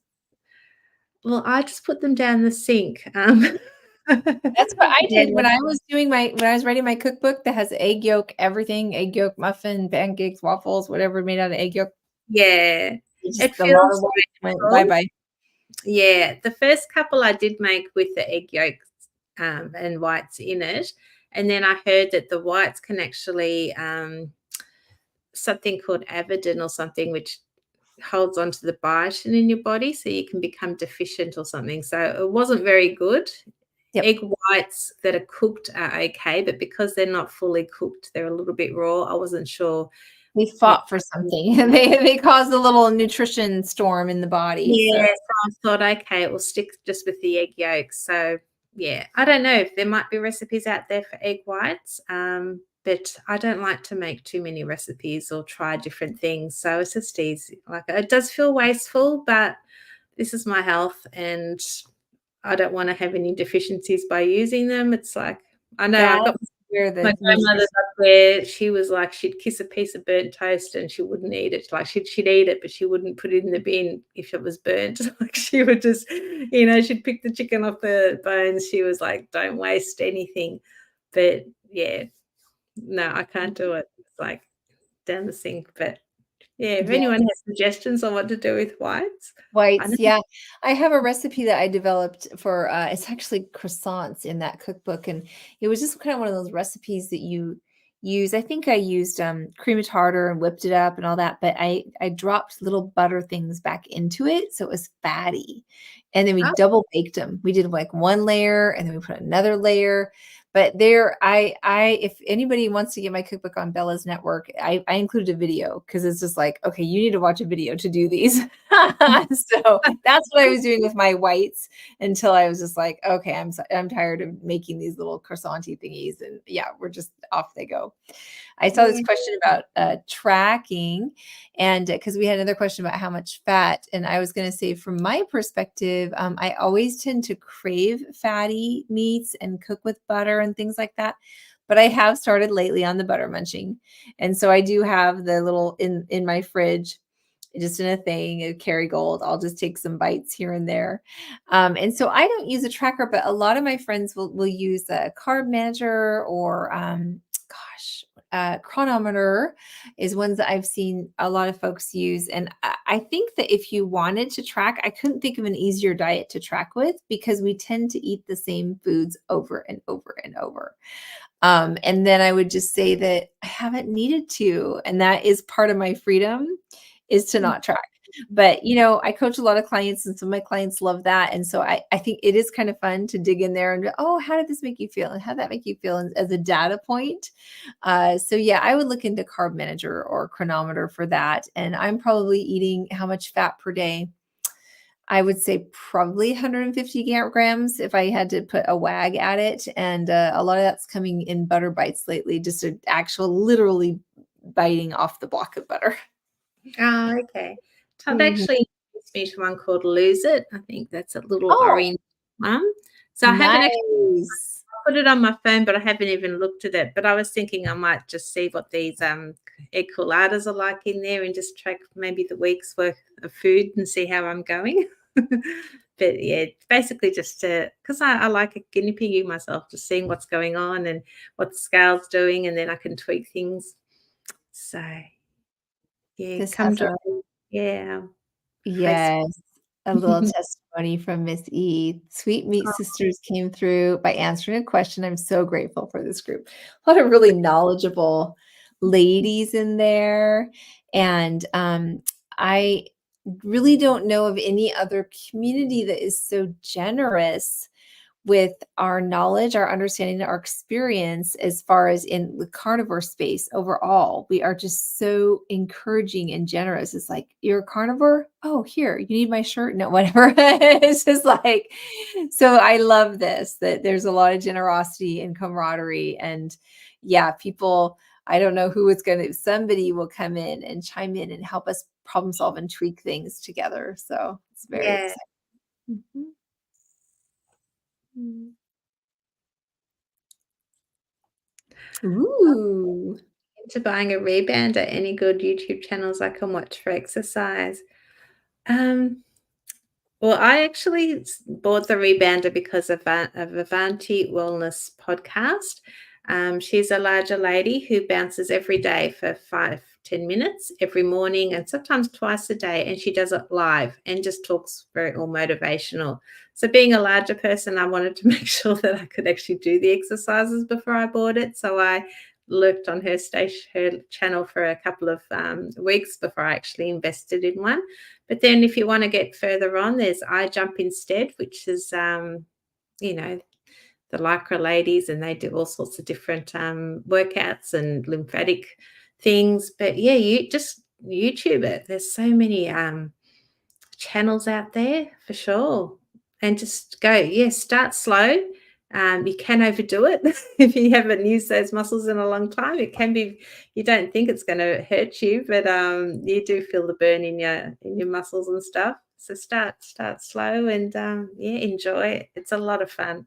Well, I just put them down the sink. That's what I Yeah, did when I was doing when I was writing my cookbook that has egg yolk, everything, egg yolk muffin, pancakes, waffles, whatever made out of egg yolk. yeah. Just It a lot feels of white went wasteful. bye-bye. Yeah, the first couple I did make with the egg yolks and whites in it, and then I heard that the whites can actually something called avidin or something, which holds onto the biotin in your body, so you can become deficient or something. So it wasn't very good. Yep. Egg whites that are cooked are okay, but because they're not fully cooked, they're a little bit raw. I wasn't sure. They Yeah, fought for something. They caused a little nutrition storm in the body. So yeah, so I thought, okay, it will stick just with the egg yolks. So yeah, I don't know if there might be recipes out there for egg whites, but I don't like to make too many recipes or try different things. So it's just easy. Like it does feel wasteful, but this is my health and I don't want to have any deficiencies by using them. It's like I know I've got that's where my the grandmother's nutrition. up there, she was like, she'd kiss a piece of burnt toast and she wouldn't eat it. Like she'd eat it, but she wouldn't put it in the bin if it was burnt. Like she would just, she'd pick the chicken off the bones. She was like, don't waste anything. But yeah, no, I can't do it. It's like down the sink. But yeah, if Yeah. anyone has suggestions on what to do with whites, I know. Whites, yeah. I have a recipe that I developed for it's actually croissants in that cookbook, and it was just kind of one of those recipes that you use. I think I used cream of tartar and whipped it up and all that, but I dropped little butter things back into it so it was fatty. And then we Oh, double baked them. We did like one layer and then we put another layer. But there, if anybody wants to get my cookbook on Bella's Network, I included a video because it's just like, okay, you need to watch a video to do these. So that's what I was doing with my whites until I was just like, okay, I'm tired of making these little croissanty thingies, and yeah, we're just off they go. I saw this yeah. question about tracking, and because we had another question about how much fat, and I was going to say, from my perspective, I always tend to crave fatty meats and cook with butter and things like that. But I have started lately on the butter munching, and so I do have the little in my fridge, just in a thing, a Kerrygold. I'll just take some bites here and there. And so I don't use a tracker, but a lot of my friends will use a carb manager or chronometer is ones that I've seen a lot of folks use. And I think that if you wanted to track, I couldn't think of an easier diet to track with because we tend to eat the same foods over and over and over. And then I would just say that I haven't needed to, and that is part of my freedom is to not track. But I coach a lot of clients, and some of my clients love that. And so I think it is kind of fun to dig in there and go, oh, how did this make you feel? And how did that make you feel as a data point? So yeah, I would look into Carb Manager or Chronometer for that. And I'm probably eating how much fat per day? I would say probably 150 grams if I had to put a wag at it. And a lot of that's coming in butter bites lately, just an actual literally biting off the block of butter. Oh, okay. Todd Mhm. actually introduced me to one called Lose It. I think that's a little Oh, orange one. So I haven't actually nice. put it on my phone, but I haven't even looked at it. But I was thinking I might just see what these egg colladas are like in there and just track maybe the week's worth of food and see how I'm going. But yeah, basically just to because I like a guinea pig myself, just seeing what's going on and what the scale's doing, and then I can tweak things. So yeah, This come has join. a Yeah, Facebook. yes, a little testimony from Miss E. Sweet Meat Sisters came through by answering a question. I'm so grateful for this group. A lot of really knowledgeable ladies in there. And I really don't know of any other community that is so generous with our knowledge, our understanding, our experience as far as in the carnivore space overall. We are just so encouraging and generous. It's like, you're a carnivore? Oh, here, you need my shirt? No, whatever. It's just like, so I love this, that there's a lot of generosity and camaraderie. And yeah, people, I don't know who is going to, somebody will come in and chime in and help us problem solve and tweak things together. So it's very Yeah. exciting. Mhm. Ooh. Into buying a Rebounder, any good YouTube channels I can watch for exercise? Um, well, I actually bought the Rebounder because of Avanti Wellness podcast. She's a larger lady who bounces every day for 5-10 minutes every morning and sometimes twice a day. And she does it live and just talks very all motivational. So being a larger person, I wanted to make sure that I could actually do the exercises before I bought it. So I looked on her station, her channel for a couple of weeks before I actually invested in one. But then if you want to get further on, there's I Jump Instead, which is, you know, the Lycra ladies, and they do all sorts of different workouts and lymphatic things. But yeah, you just YouTube it. There's so many channels out there for sure. And just go, yeah, start slow. You can overdo it if you haven't used those muscles in a long time. It can be, you don't think it's going to hurt you, but you do feel the burn in your muscles and stuff. So start slow and yeah, enjoy it. It's a lot of fun.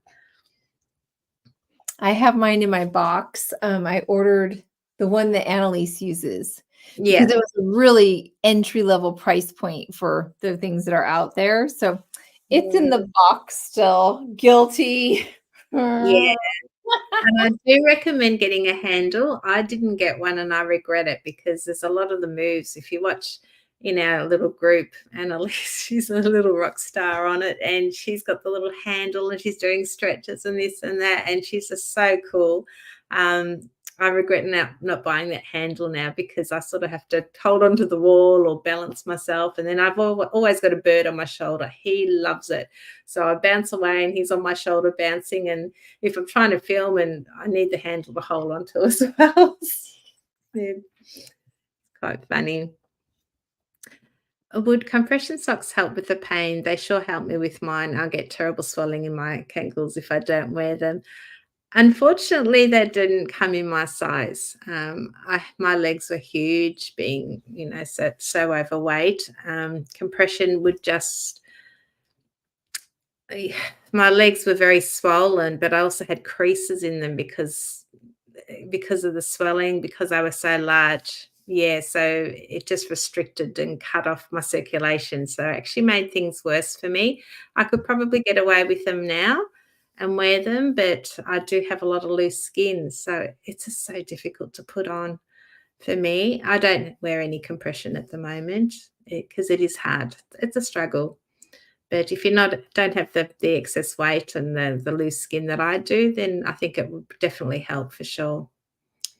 I have mine in my box. I ordered the one that Annalise uses Yeah, because it was a really entry level price point for the things that are out there. So it's in yeah, the box still. Guilty. yeah. And I do recommend getting a handle. I didn't get one and I regret it because there's a lot of the moves. If you watch in our little group, Annalise, she's a little rock star on it, and she's got the little handle and she's doing stretches and this and that, and she's just so cool. I regret not buying that handle now because I sort of have to hold onto the wall or balance myself. And then I've always got a bird on my shoulder. He loves it. So I bounce away and he's on my shoulder bouncing. And if I'm trying to film and I need the handle to hold on to as well. Yeah, quite funny. Would compression socks help with the pain? They sure help me with mine. I get terrible swelling in my ankles if I don't wear them. Unfortunately, they didn't come in my size. My legs were huge, being so overweight. Compression would just my legs were very swollen, but I also had creases in them because of the swelling, because I was so large. Yeah, so it just restricted and cut off my circulation. So it actually made things worse for me. I could probably get away with them now and wear them, but I do have a lot of loose skin. So it's just so difficult to put on for me. I don't wear any compression at the moment because it is hard. It's a struggle. But if you don't have the excess weight and the loose skin that I do, then I think it would definitely help for sure.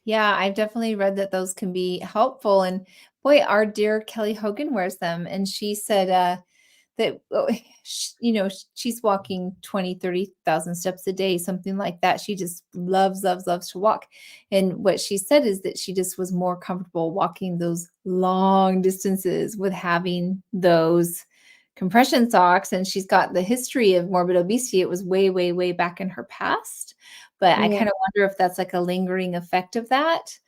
Yeah, I've definitely read that those can be helpful. And boy, our dear Kelly Hogan wears them. And she said that, she's walking 20, 30,000 steps a day, something like that. She just loves, loves, loves to walk. And what she said is that she just was more comfortable walking those long distances with having those compression socks. And she's got the history of morbid obesity. It was way, way, way back in her past. But I Yeah. kind of wonder if that's like a lingering effect of that.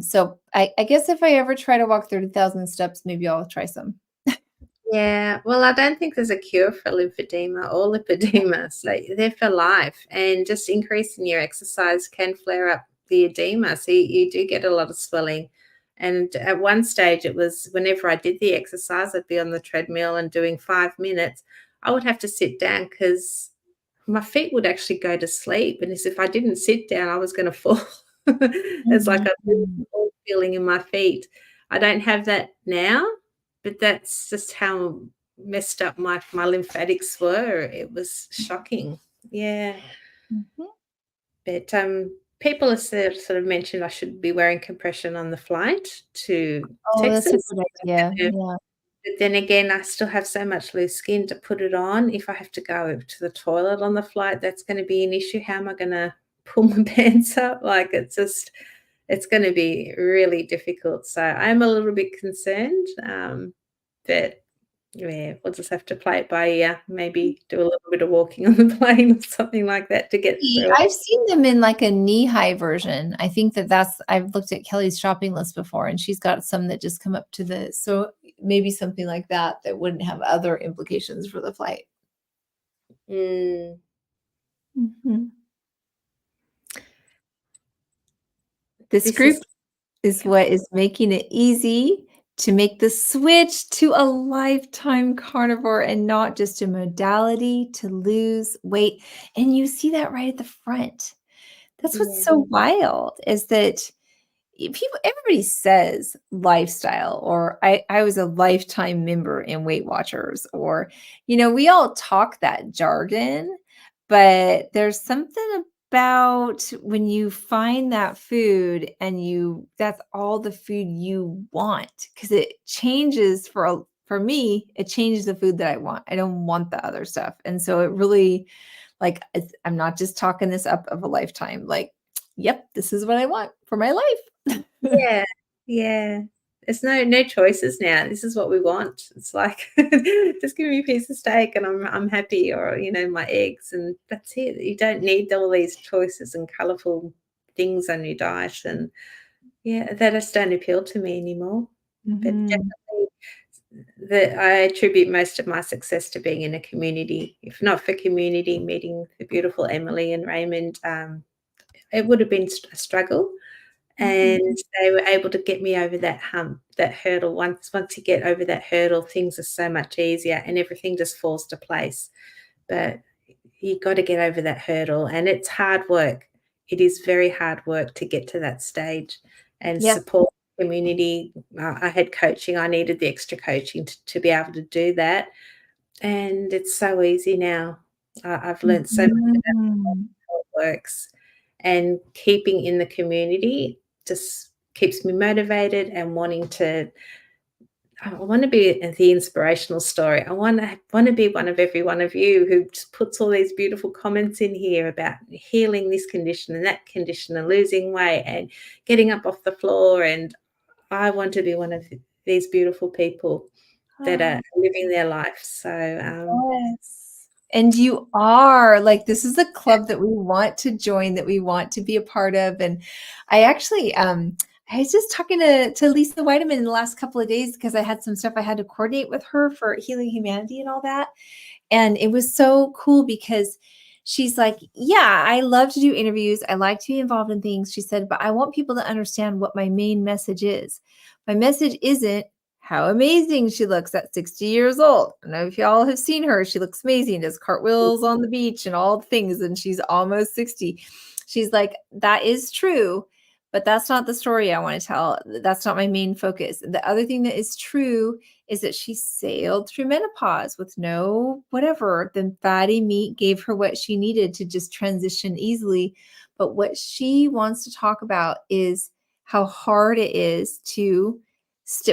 So I guess if I ever try to walk 30,000 steps, maybe I'll try some. Yeah, well, I don't think there's a cure for lymphedema or lipedema. So they're for life, and just increasing your exercise can flare up the edema. So you do get a lot of swelling. And at one stage, it was whenever I did the exercise, I'd be on the treadmill and doing 5 minutes. I would have to sit down because my feet would actually go to sleep. And as if I didn't sit down, I was going to fall. It's like a Mhm. feeling in my feet. I don't have that now, but that's just how messed up my lymphatics were. It was shocking. Yeah. Mhm. But people have sort of mentioned I should be wearing compression on the flight to Oh, that's a Texas. good idea. Yeah. But then again, I still have so much loose skin to put it on. If I have to go to the toilet on the flight, that's gonna be an issue. How am I gonna pull my pants up? Like, it's gonna be really difficult. So I'm a little bit concerned, but yeah, we'll just have to play it by ear. Maybe do a little bit of walking on the plane or something like that to get through it. I've seen them in like a knee-high version. I think that's I've looked at Kelly's shopping list before, and she's got some that just come up to so maybe something like that that wouldn't have other implications for the flight. Mm, Mhm. This this group is is what is making it easy to make the switch to a lifetime carnivore and not just a modality to lose weight. And you see that right at the front. That's what's yeah, so wild is that people everybody says lifestyle or I was a lifetime member in Weight Watchers or we all talk that jargon, but there's something about when you find that food and that's all the food you want because it changes for me it changes the food that I want. I don't want the other stuff, and so it really I'm not just talking this up of a lifetime. Like, yep, this is what I want for my life. yeah, yeah. There's no choices now. This is what we want. It's like, just give me a piece of steak and I'm happy, or my eggs, and that's it. You don't need all these choices and colourful things on your diet, and yeah, that just don't appeal to me anymore. But Mhm. definitely that I attribute most of my success to being in a community. If not for community, meeting the beautiful Emily and Raymond, it would have been a struggle, and Mhm. they were able to get me over that hump, that hurdle. Once you get over that hurdle, things are so much easier and everything just falls to place. But you got to get over that hurdle, and it's hard work. It is very hard work to get to that stage and Yep. support community. I had coaching. I needed the extra coaching to be able to do that, and it's so easy now. I've learned so much about Mhm. how it works, and keeping in the community just keeps me motivated and wanting to. I wanna be the inspirational story. I wanna be one of every one of you who just puts all these beautiful comments in here about healing this condition and that condition and losing weight and getting up off the floor, and I want to be one of these beautiful people that are Oh, living their life. So, yes. And you are like this is a club that we want to join, that we want to be a part of. And I actually I was just talking to Lisa Weideman in the last couple of days because I had some stuff I had to coordinate with her for Healing Humanity and all that. And it was so cool because she's like, yeah, I love to do interviews. I like to be involved in things. She said, but I want people to understand what my main message is. My message isn't how amazing she looks at 60 years old. I don't know if y'all have seen her. She looks amazing, does cartwheels on the beach and all the things, and she's almost 60. She's like, that is true, but that's not the story I want to tell. That's not my main focus. The other thing that is true is that she sailed through menopause with no whatever. The fatty meat gave her what she needed to just transition easily. But what she wants to talk about is how hard it is to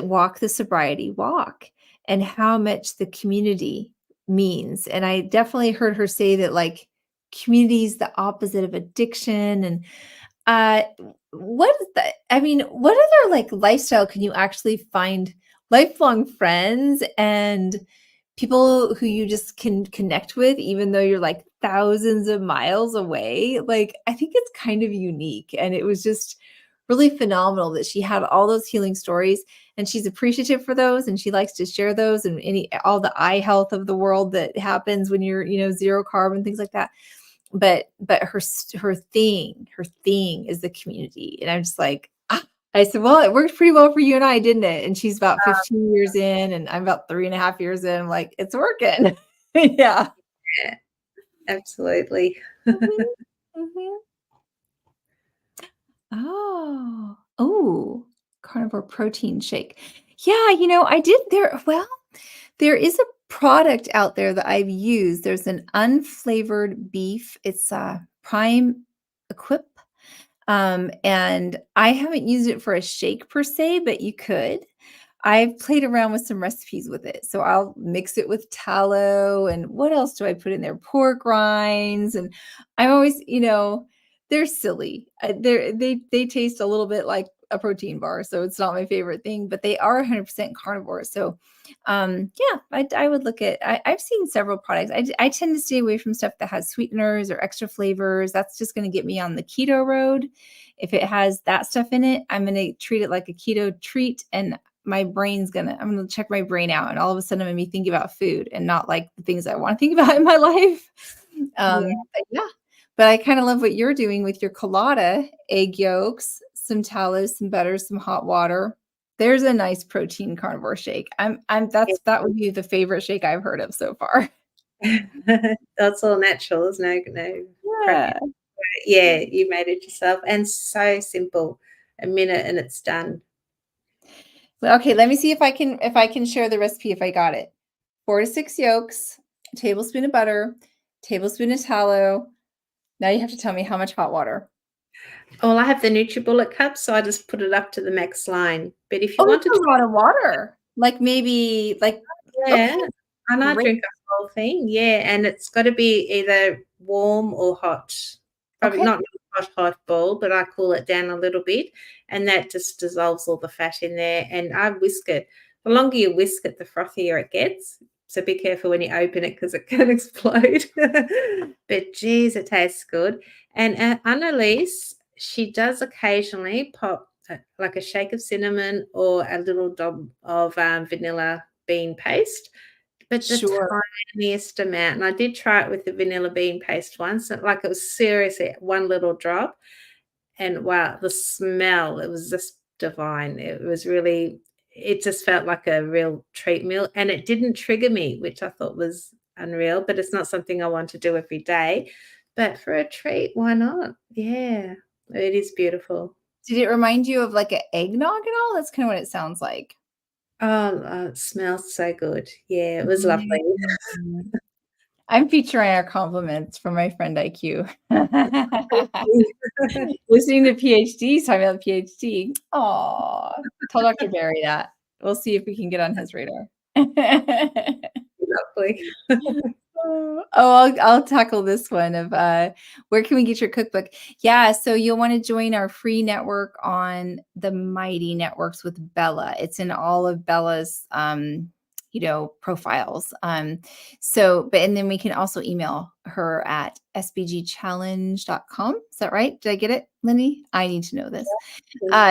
walk the sobriety walk and how much the community means. And I definitely heard her say that like community is the opposite of addiction. And uh, what is that? I mean, what other like lifestyle can you actually find lifelong friends and people who you just can connect with, even though you're like thousands of miles away? Like, I think it's kind of unique. And it was just really phenomenal that she had all those healing stories and she's appreciative for those and she likes to share those and all the eye health of the world that happens when you're, zero carb and things like that. But her thing is the community. And I'm just like, I said, well, it worked pretty well for you and I, didn't it? And she's about 15 years in and I'm about 3.5 years in. I'm like, it's working. Yeah. yeah, absolutely. Mhm, mhm. Oh, carnivore protein shake. Yeah, I did there. Well, there is a product out there that I've used. There's an unflavored beef. It's Prime Equip. And I haven't used it for a shake per se, but you could. I've played around with some recipes with it. So I'll mix it with tallow and what else do I put in there? Pork rinds. And I'm always, they're silly. They taste a little bit like a protein bar. So it's not my favorite thing, but they are 100% carnivore. So yeah, I would look at, I've seen several products. I tend to stay away from stuff that has sweeteners or extra flavors. That's just going to get me on the keto road. If it has that stuff in it, I'm going to treat it like a keto treat, and I'm going to check my brain out, and all of a sudden I'm going to be thinking about food and not like the things I want to think about in my life. Yeah. But I kind of love what you're doing with your colada, egg yolks, some tallow, some butter, some hot water. There's a nice protein carnivore shake. That would be the favorite shake I've heard of so far. That's all natural. There's no crap in Yeah. it. Yeah, you made it yourself, and so simple. A minute and it's done. Well, okay, let me see if I can share the recipe if I got it. 4 to 6 yolks, a tablespoon of butter, tablespoon of tallow. Now you have to tell me how much hot water. Well, I have the NutriBullet cup, so I just put it up to the max line. But if you Oh, that's wanted to, a lot of water. Like maybe okay, yeah, and I great. drink the whole thing. Yeah, and it's got to be either warm or hot. Probably Okay. not really hot bowl, but I cool it down a little bit, and that just dissolves all the fat in there. And I whisk it. The longer you whisk it, the frothier it gets. So be careful when you open it because it can explode. But geez, it tastes good. And Annalise, she does occasionally pop like a shake of cinnamon or a little dob of vanilla bean paste, but the Sure. tiniest amount. And I did try it with the vanilla bean paste once. Like it was seriously one little drop. And wow, the smell, it was just divine. It was really, it just felt like a real treat meal. And it didn't trigger me, which I thought was unreal, but it's not something I want to do every day. But for a treat, why not? Yeah, it is beautiful. Did it remind you of like an eggnog at all? That's kind of what it sounds like. It smells so good. Yeah, it was lovely. Mm. I'm featuring our compliments from my friend IQ. Listening to PhDs talking about the PhD. Aw, tell Dr. Barry that. We'll see if we can get on his radar. Lovely. Oh, I'll tackle this one of where can we get your cookbook? Yeah, so you'll want to join our free network on the Mighty Networks with Bella. It's in all of Bella's profiles. And then we can also email her at sbgchallenge.com. Is that right? Did I get it, Lindy? I need to know this.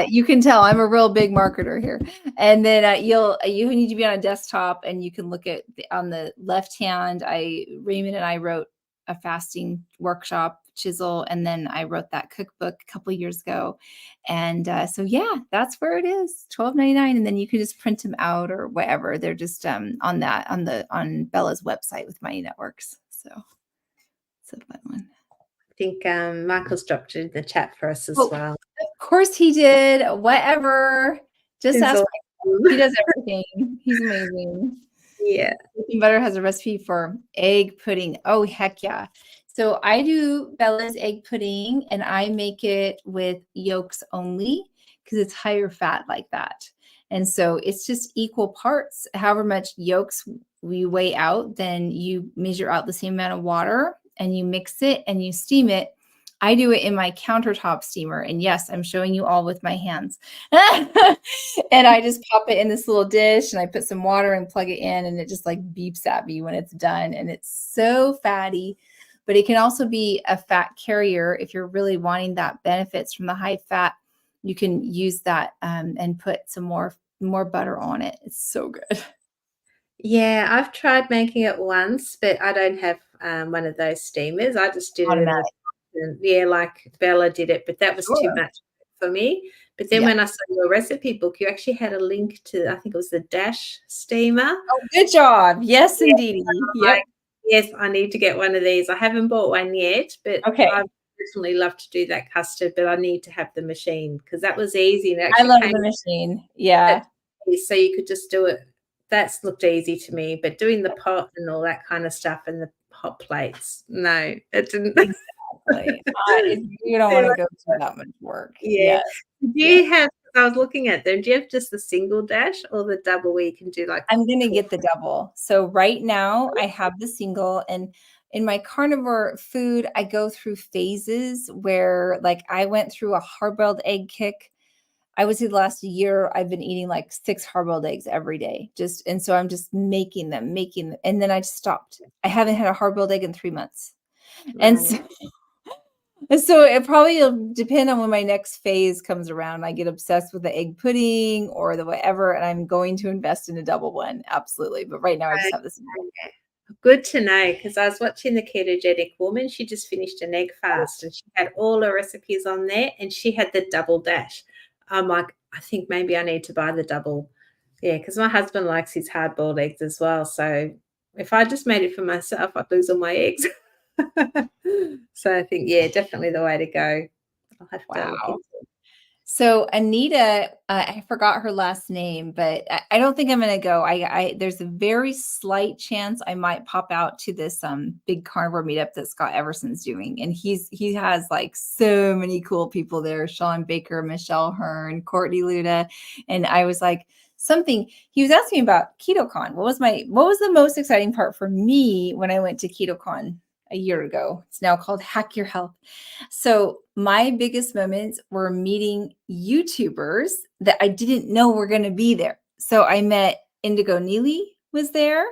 You can tell I'm a real big marketer here. And then you need to be on a desktop, and you can look at on the left hand. Raymond and I wrote a fasting workshop, Chisel, and then I wrote that cookbook a couple of years ago. And so yeah, that's where it is, $12.99, and then you can just print them out or whatever. They're just on Bella's website with Mighty Networks. So it's a fun one. I think Michael's dropped it in the chat for us as well. Of course he did. Whatever. Just ask. He does everything. He's amazing. Yeah. Baking Butter has a recipe for egg pudding. Oh, heck yeah. So I do Bella's egg pudding, and I make it with yolks only because it's higher fat like that. And so it's just equal parts. However much yolks we weigh out, then you measure out the same amount of water, and you mix it and you steam it. I do it in my countertop steamer. And yes, I'm showing you all with my hands. And I just pop it in this little dish, and I put some water and plug it in, and it just like beeps at me when it's done. And it's so fatty, but it can also be a fat carrier. If you're really wanting that benefits from the high fat, you can use that and put some more butter on it. It's so good. Yeah, I've tried making it once, but I don't have one of those steamers. I just did it in the yeah, like Bella did it, but that was too much for me. But then when I saw your recipe book, you actually had a link to, I think it was the Dash steamer. Oh, good job. Yes, indeed. Yep. Yes, I need to get one of these. I haven't bought one yet, but I definitely love to do that custard, but I need to have the machine because that was easy. And I love the machine. Yeah. So you could just do it. That's looked easy to me, but doing the pot and all that kind of stuff and the hot plates, no, it didn't. Exactly. You don't They're want to like, go through that much work. yeah. Yes. Do Yes. you have, I was looking at them, do you have just the single dash or the double where you can do like I'm gonna 12? get the double. So right now I have the single, and in my carnivore food, I go through phases where like I went through a hard-boiled egg kick. I would say the last year I've been eating like 6 hard-boiled eggs every day. Just and so I'm just making them, and then I stopped. I haven't had a hard-boiled egg in 3 months. And Right. so and so it probably will depend on when my next phase comes around. I get obsessed with the egg pudding or the whatever, and I'm going to invest in a double one. Absolutely. But right now I just have this. Okay. Good to know because I was watching the ketogenic woman. She just finished an egg fast and she had all her recipes on there and she had the double dash. I'm like, I think maybe I need to buy the double. Yeah, because my husband likes his hard boiled eggs as well. So if I just made it for myself, I'd lose all my eggs. So I think, yeah, definitely the way to go. I'll have to look Wow. into it. So Anita, I forgot her last name, but I don't think I'm gonna go. There's a very slight chance I might pop out to this big carnivore meetup that Scott Everson's doing, and he has like so many cool people there: Sean Baker, Michelle Hearn, Courtney Luda, and I was like something. He was asking me about KetoCon. What was the most exciting part for me when I went to KetoCon a year ago? It's now called Hack Your Health. So my biggest moments were meeting YouTubers that I didn't know were going to be there. So I met Indigo Neely was there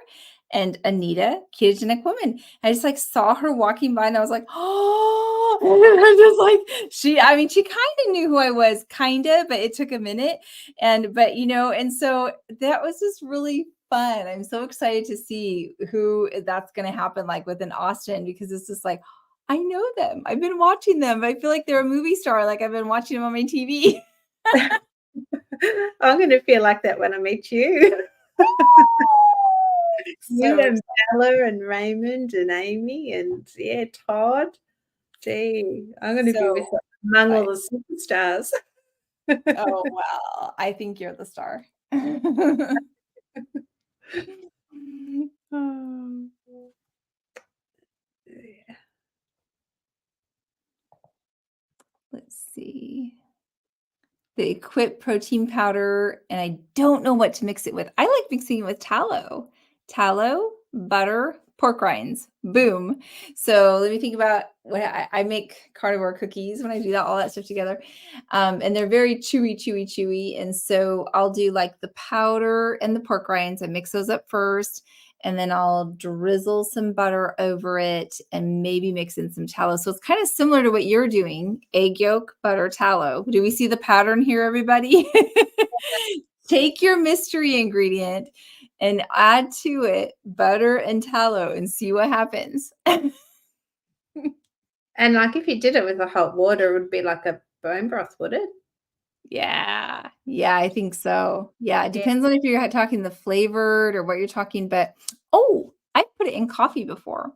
and Anita, ketogenic woman. I just like saw her walking by and I was like, oh, I'm just like she kind of knew who I was, kind of, but it took a minute. And so that was just really fun. I'm so excited to see who that's going to happen like within Austin, because it's just like, I know them. I've been watching them. I feel like they're a movie star. Like I've been watching them on my TV. I'm going to feel like that when I meet you. You So and Bella and Raymond and Amy and yeah, Todd. Gee, I'm going to be with so among all excited. the superstars. Oh well, I think you're the star. Oh, yeah. Let's see. The Equip protein powder, and I don't know what to mix it with. I like mixing it with tallow, butter, pork rinds. Boom. So let me think about what I make carnivore cookies when I do that, all that stuff together. And they're very chewy. And so I'll do like the powder and the pork rinds. I mix those up first. And then I'll drizzle some butter over it and maybe mix in some tallow. So it's kind of similar to what you're doing: egg yolk, butter, tallow. Do we see the pattern here, everybody? Take your mystery ingredient and add to it butter and tallow and see what happens. And like if you did it with the hot water, it would be like a bone broth, would it? Yeah. Yeah, I think so. Yeah, it Yeah. depends on if you're talking the flavored or what you're talking, but I put it in coffee before.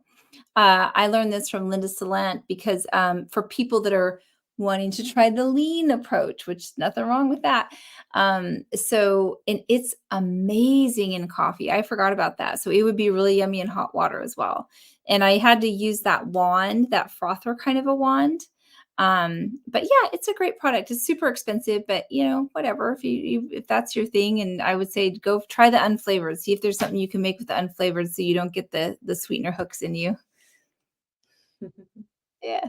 I learned this from Linda Salant because for people that are wanting to try the lean approach, which nothing wrong with that. And it's amazing in coffee. I forgot about that. So it would be really yummy in hot water as well. And I had to use that wand, that frother kind of a wand. But yeah, it's a great product. It's super expensive, but whatever. If that's your thing, and I would say go try the unflavored. See if there's something you can make with the unflavored, so you don't get the sweetener hooks in you. Yeah.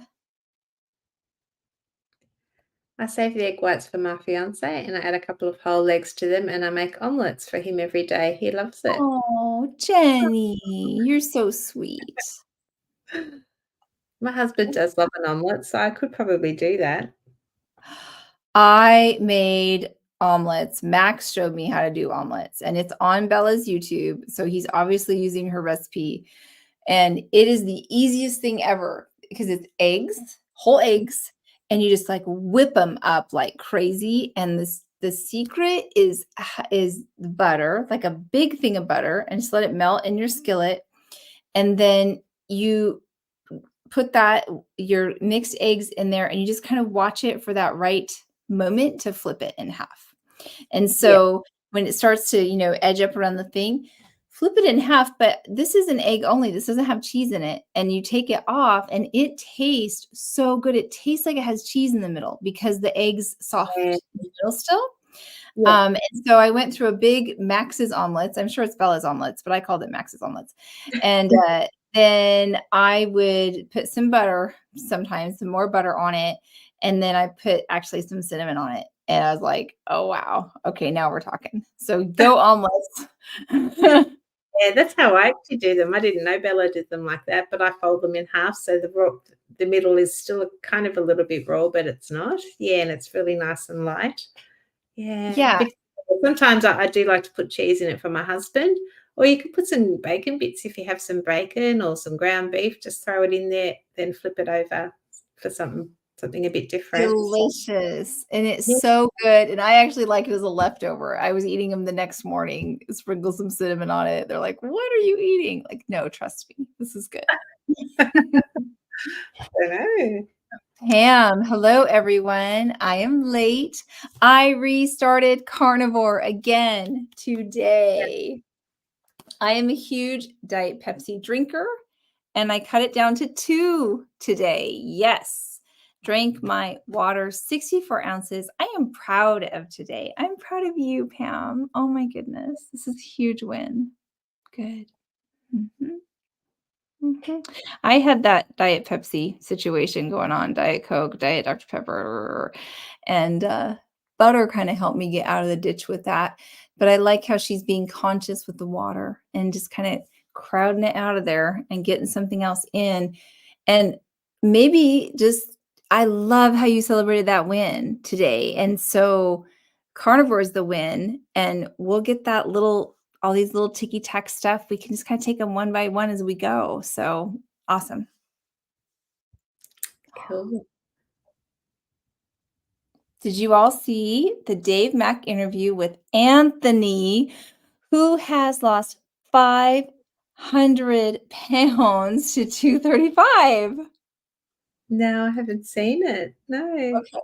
I save the egg whites for my fiance and I add a couple of whole eggs to them and I make omelets for him every day. He loves it. Oh, Jenny, you're so sweet. My husband does love an omelet, so I could probably do that. I made omelets. Max showed me how to do omelets, and it's on Bella's YouTube. So he's obviously using her recipe. And it is the easiest thing ever because it's eggs, whole eggs, and you just like whip them up like crazy. And the secret is butter, like a big thing of butter, and just let it melt in your skillet. And then you put your mixed eggs in there, and you just kind of watch it for that right moment to flip it in half. And Yeah. so when it starts to, edge up around the thing, flip it in half, but this is an egg only. This doesn't have cheese in it. And you take it off and it tastes so good. It tastes like it has cheese in the middle because the egg's soft Yeah. in the middle still. Yeah. And so I went through a big Max's omelets. I'm sure it's Bella's omelets, but I called it Max's omelets. And then I would put some butter, sometimes some more butter on it. And then I put actually some cinnamon on it. And I was like, oh, wow. Okay, now we're talking. So go omelets. Yeah, that's how I actually do them. I didn't know Bella did them like that, but I fold them in half so the middle is still kind of a little bit raw, but it's not. Yeah, and it's really nice and light. Yeah. Yeah. Sometimes I do like to put cheese in it for my husband, or you could put some bacon bits if you have some bacon or some ground beef. Just throw it in there, then flip it over for something a bit different. Delicious. And Yeah. it's so good. And I actually like it as a leftover. I was eating them the next morning, sprinkle some cinnamon on it. They're like, what are you eating? Like, no, trust me. This is good. I don't know. Pam, hello everyone. I am late. I restarted carnivore again today. I am a huge Diet Pepsi drinker and I cut it down to 2 today. Yes. Drank my water 64 ounces. I am proud of today. I'm proud of you, Pam. Oh my goodness. This is a huge win. Good. Mhm. Mhm. I had that Diet Pepsi situation going on, Diet Coke, Diet Dr. Pepper, and butter kind of helped me get out of the ditch with that. But I like how she's being conscious with the water and just kind of crowding it out of there and getting something else in. And maybe just, I love how you celebrated that win today. And so carnivore is the win, and we'll get that little all these little ticky tack stuff. We can just kind of take them one by one as we go. So awesome. Cool. Did you all see the Dave Mack interview with Anthony, who has lost 500 pounds to 235? No, I haven't seen it. No. Okay.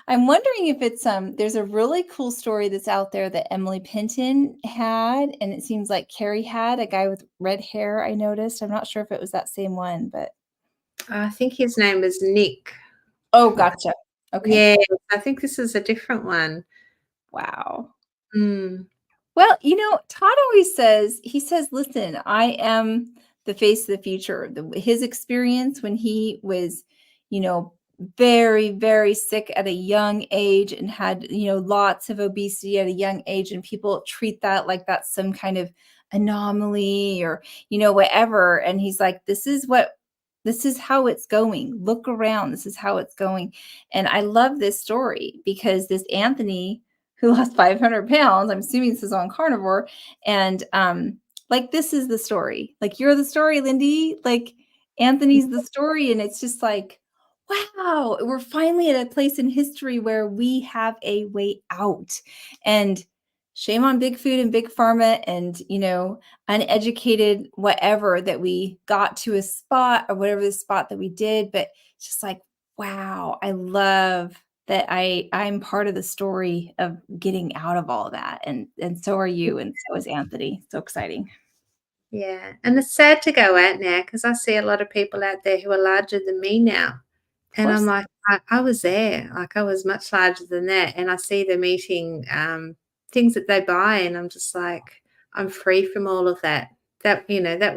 I'm wondering if it's there's a really cool story that's out there that Emily Penton had, and it seems like Carrie had a guy with red hair. I noticed. I'm not sure if it was that same one, but I think his name was Nick. oh, gotcha. Okay. Yeah, I think this is a different one. Wow. Mm. Well, Todd always says, he says, listen, I am the face of the future. His experience when he was, very, very sick at a young age and had, lots of obesity at a young age, and people treat that like that's some kind of anomaly or, whatever. And he's like, this is how it's going. Look around. This is how it's going. And I love this story because this Anthony who lost 500 pounds. I'm assuming this is on carnivore. And like, this is the story. Like, you're the story, Lindy. Like, Anthony's the story. And it's just like, wow, we're finally at a place in history where we have a way out. And shame on big food and big pharma and, uneducated whatever that we got to a spot or whatever the spot that we did. But it's just like, wow, I love that I'm part of the story of getting out of all of that. And so are you, and so is Anthony. So exciting. Yeah, and it's sad to go out now because I see a lot of people out there who are larger than me now, Of and I'm course. like, I was there, like I was much larger than that, and I see them eating things that they buy, and I'm just like, I'm free from all of that. That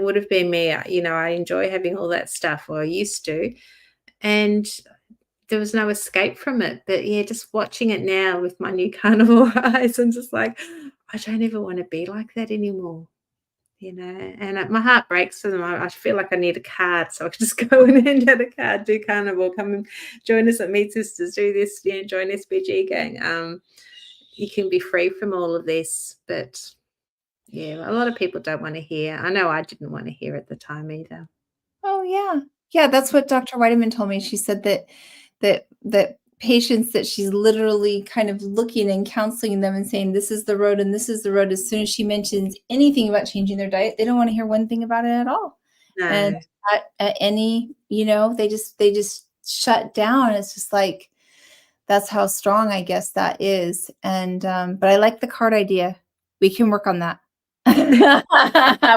would have been me. I enjoy having all that stuff, or I used to, and there was no escape from it. But yeah, just watching it now with my new carnivore eyes, I'm just like, I don't ever want to be like that anymore. And my heart breaks for them. I feel like I need a card so I can just go and hand out a card, do carnival, come and join us at Meat Sisters, do this, join SBG gang. You can be free from all of this, but yeah, a lot of people don't want to hear. I know I didn't want to hear at the time either. Oh yeah. Yeah, that's what Dr. Weideman told me. She said that patients that she's literally kind of looking and counseling them and saying this is the road and this is the road. As soon as she mentions anything about changing their diet, they don't want to hear one thing about it at all. And No. at any, they just shut down. It's just like, that's how strong I guess that is. And but I like the card idea. We can work on that.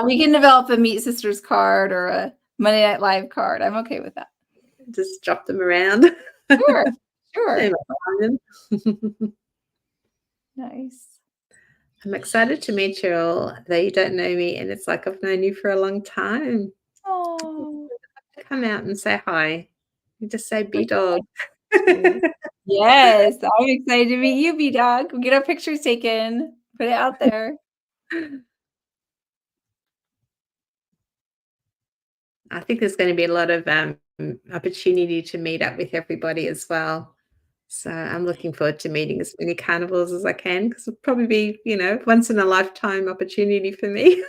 We can develop a Meat Sisters card or a Monday Night Live card. I'm okay with that. Just drop them around. Sure, sure. They might find them. Nice. I'm excited to meet you all, though you don't know me, and it's like I've known you for a long time. Oh, Come out and say hi. You just say B-Dog. yes, I'm excited to meet you, B-Dog. We'll get our pictures taken. Put it out there. I think there's going to be a lot of opportunity to meet up with everybody as well. So I'm looking forward to meeting as many carnivores as I can, because it'll probably be, once in a lifetime opportunity for me.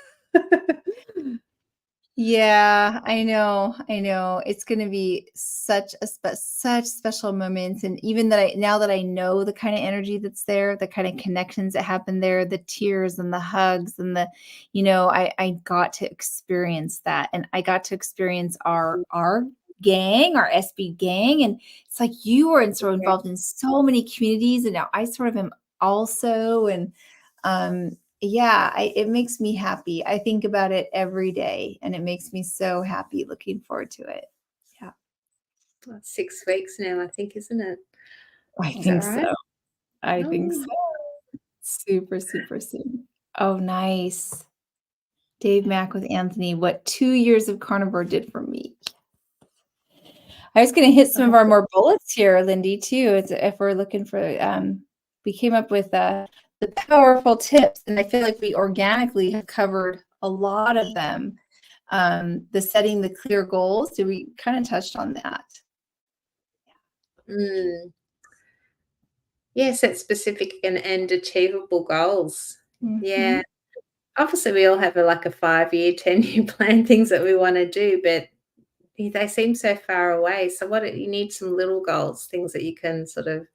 Yeah, I know. I know. It's going to be such special moments. And even now that I know the kind of energy that's there, the kind of connections that happen there, the tears and the hugs and I got to experience that. And I got to experience our gang, our SB gang. And it's like you were so involved in so many communities. And now I sort of am also. And, yeah, it makes me happy. I think about it every day, and it makes me so happy, looking forward to it. Yeah. Well, 6 weeks now, I think, isn't it? I Is that think right? so. I think Oh. so. Super, super soon. Oh, nice. Dave Mack with Anthony, what 2 years of carnivore did for me. I was going to hit some of our more bullets here, Lindy, too. If we're looking for, we came up with the powerful tips, and I feel like we organically have covered a lot of them. The setting the clear goals, did we kind of touched on that? Yeah, set specific and achievable goals. Mm-hmm. Yeah. Obviously, we all have a 5-year, 10-year plan, things that we want to do, but they seem so far away. So you need some little goals, things that you can sort of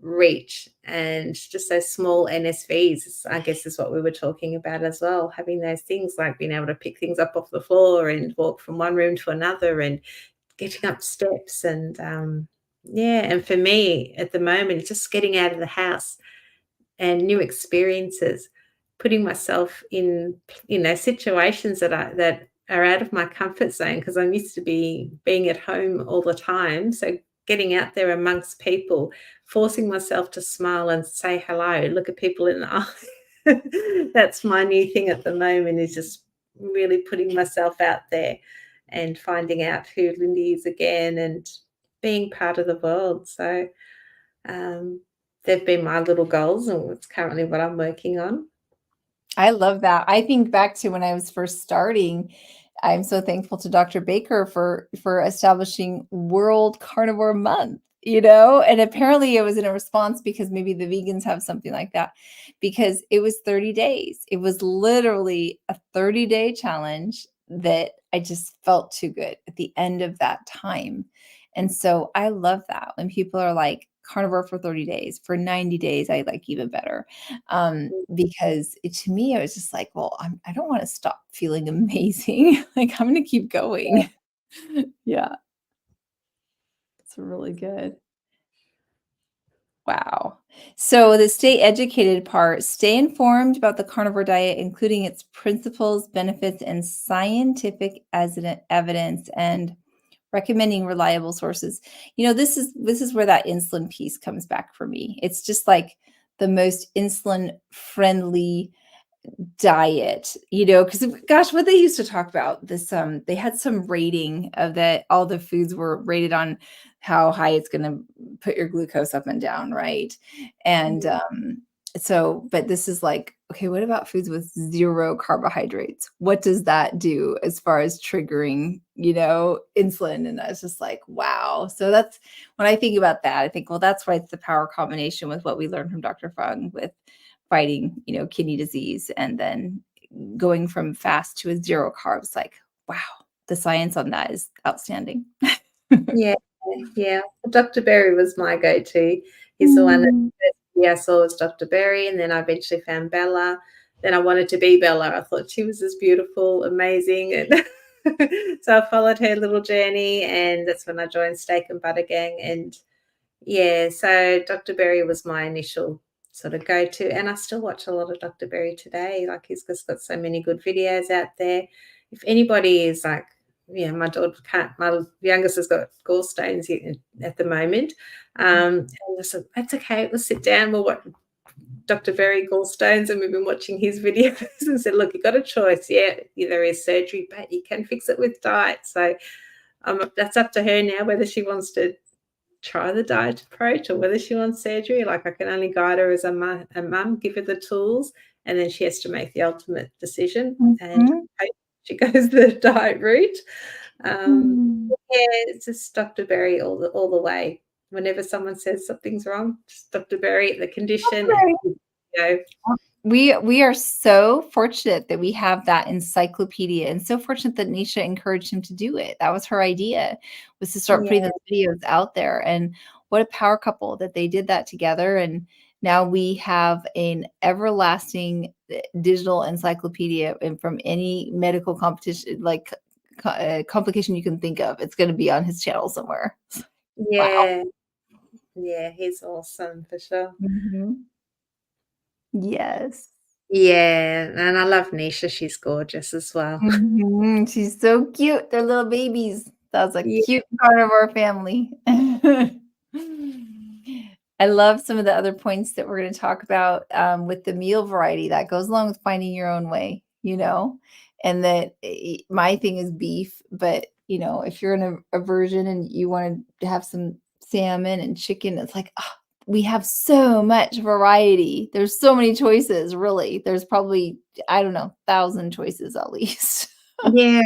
reach, and just those small NSVs, I guess, is what we were talking about as well. Having those things like being able to pick things up off the floor and walk from one room to another and getting up steps. And and for me at the moment, just getting out of the house and new experiences, putting myself in, situations that are out of my comfort zone, because I'm used to being at home all the time. So getting out there amongst people, forcing myself to smile and say hello, look at people in the eye. That's my new thing at the moment, is just really putting myself out there and finding out who Lindy is again and being part of the world. So they've been my little goals, and it's currently what I'm working on. I love that. I think back to when I was first starting. I'm so thankful to Dr. Baker for establishing World Carnivore Month, and apparently it was in a response, because maybe the vegans have something like that, because it was 30 days. It was literally a 30-day challenge that I just felt too good at the end of that time. And so I love that when people are like, carnivore for 30 days, for 90 days, I like even better. Because to me, I was just like, well, I don't want to stop feeling amazing. Like, I'm going to keep going. Yeah. It's really good. Wow. So the stay educated part, stay informed about the carnivore diet, including its principles, benefits, and scientific evidence, and recommending reliable sources. This is where that insulin piece comes back for me. It's just like the most insulin friendly diet, because gosh, what they used to talk about this, they had some rating of that, all the foods were rated on how high it's going to put your glucose up and down, right? And but this is like, okay, what about foods with 0 carbohydrates? What does that do as far as triggering, insulin? And I was just like, wow. So that's when I think about that, I think, well, that's why it's the power combination with what we learned from Dr. Fung with fighting, kidney disease, and then going from fast to a 0 carbs. Like, wow, the science on that is outstanding. Yeah. Dr. Berry was my go-to. He's the one that I saw was Dr. Berry, and then I eventually found Bella. Then I wanted to be Bella. I thought she was just beautiful, amazing, and so I followed her little journey, and that's when I joined Steak and Butter Gang. And so Dr. Berry was my initial sort of go to. And I still watch a lot of Dr. Berry today. Like, he's just got so many good videos out there. If anybody is like, yeah, my youngest has got gallstones at the moment. And I said, that's okay, we'll sit down, we'll watch Dr. Berry gallstones, and we've been watching his videos and said, look, you've got a choice. Yeah, there is surgery, but you can fix it with diet. So that's up to her now, whether she wants to try the diet approach or whether she wants surgery. Like, I can only guide her as a mum, give her the tools, and then she has to make the ultimate decision. And hope she goes the diet route. Yeah, it's just Dr. Berry all the way. Whenever someone says something's wrong, just Dr. Berry, the condition. We are so fortunate that we have that encyclopedia, and so fortunate that Nisha encouraged him to do it. That was her idea, was to start putting those videos out there. And what a power couple that they did that together. And now we have an everlasting digital encyclopedia, and from any medical competition, like complication you can think of, it's going to be on his channel somewhere. Yeah. Wow. Yeah, he's awesome for sure. Yes. Yeah, and I love Nisha. She's gorgeous as well. She's so cute. They're little babies. That's a cute carnivore family. I love some of the other points that we're going to talk about with the meal variety that goes along with finding your own way, and that my thing is beef, but if you're in a aversion and you want to have some salmon and chicken, it's like, we have so much variety. There's so many choices, really. There's probably, I don't know, 1,000 choices at least. Yeah,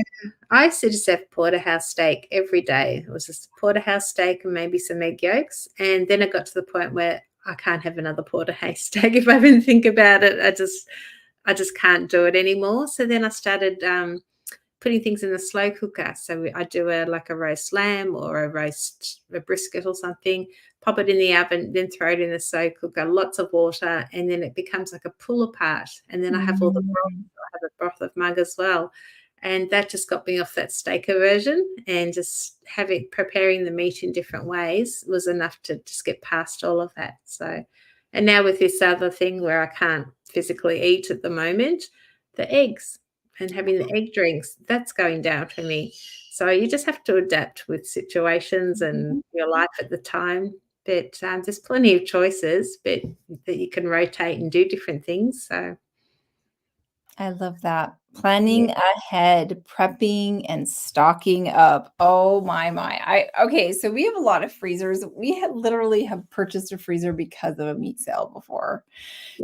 I used to just have porterhouse steak every day. It was just porterhouse steak and maybe some egg yolks. And then it got to the point where I can't have another porterhouse steak if I even think about it. I just can't do it anymore. So then I started putting things in the slow cooker. So I do a roast lamb or a brisket or something, pop it in the oven, then throw it in the slow cooker, lots of water, and then it becomes like a pull apart. And then I have all the broth. I have a broth of mug as well. And that just got me off that steak aversion, and just preparing the meat in different ways was enough to just get past all of that. So, and now with this other thing where I can't physically eat at the moment, the eggs and having the egg drinks, that's going down for me. So you just have to adapt with situations and your life at the time. But there's plenty of choices, but that you can rotate and do different things. So I love that. Planning ahead, prepping and stocking up. Oh my. Okay, so we have a lot of freezers. We literally have purchased a freezer because of a meat sale before.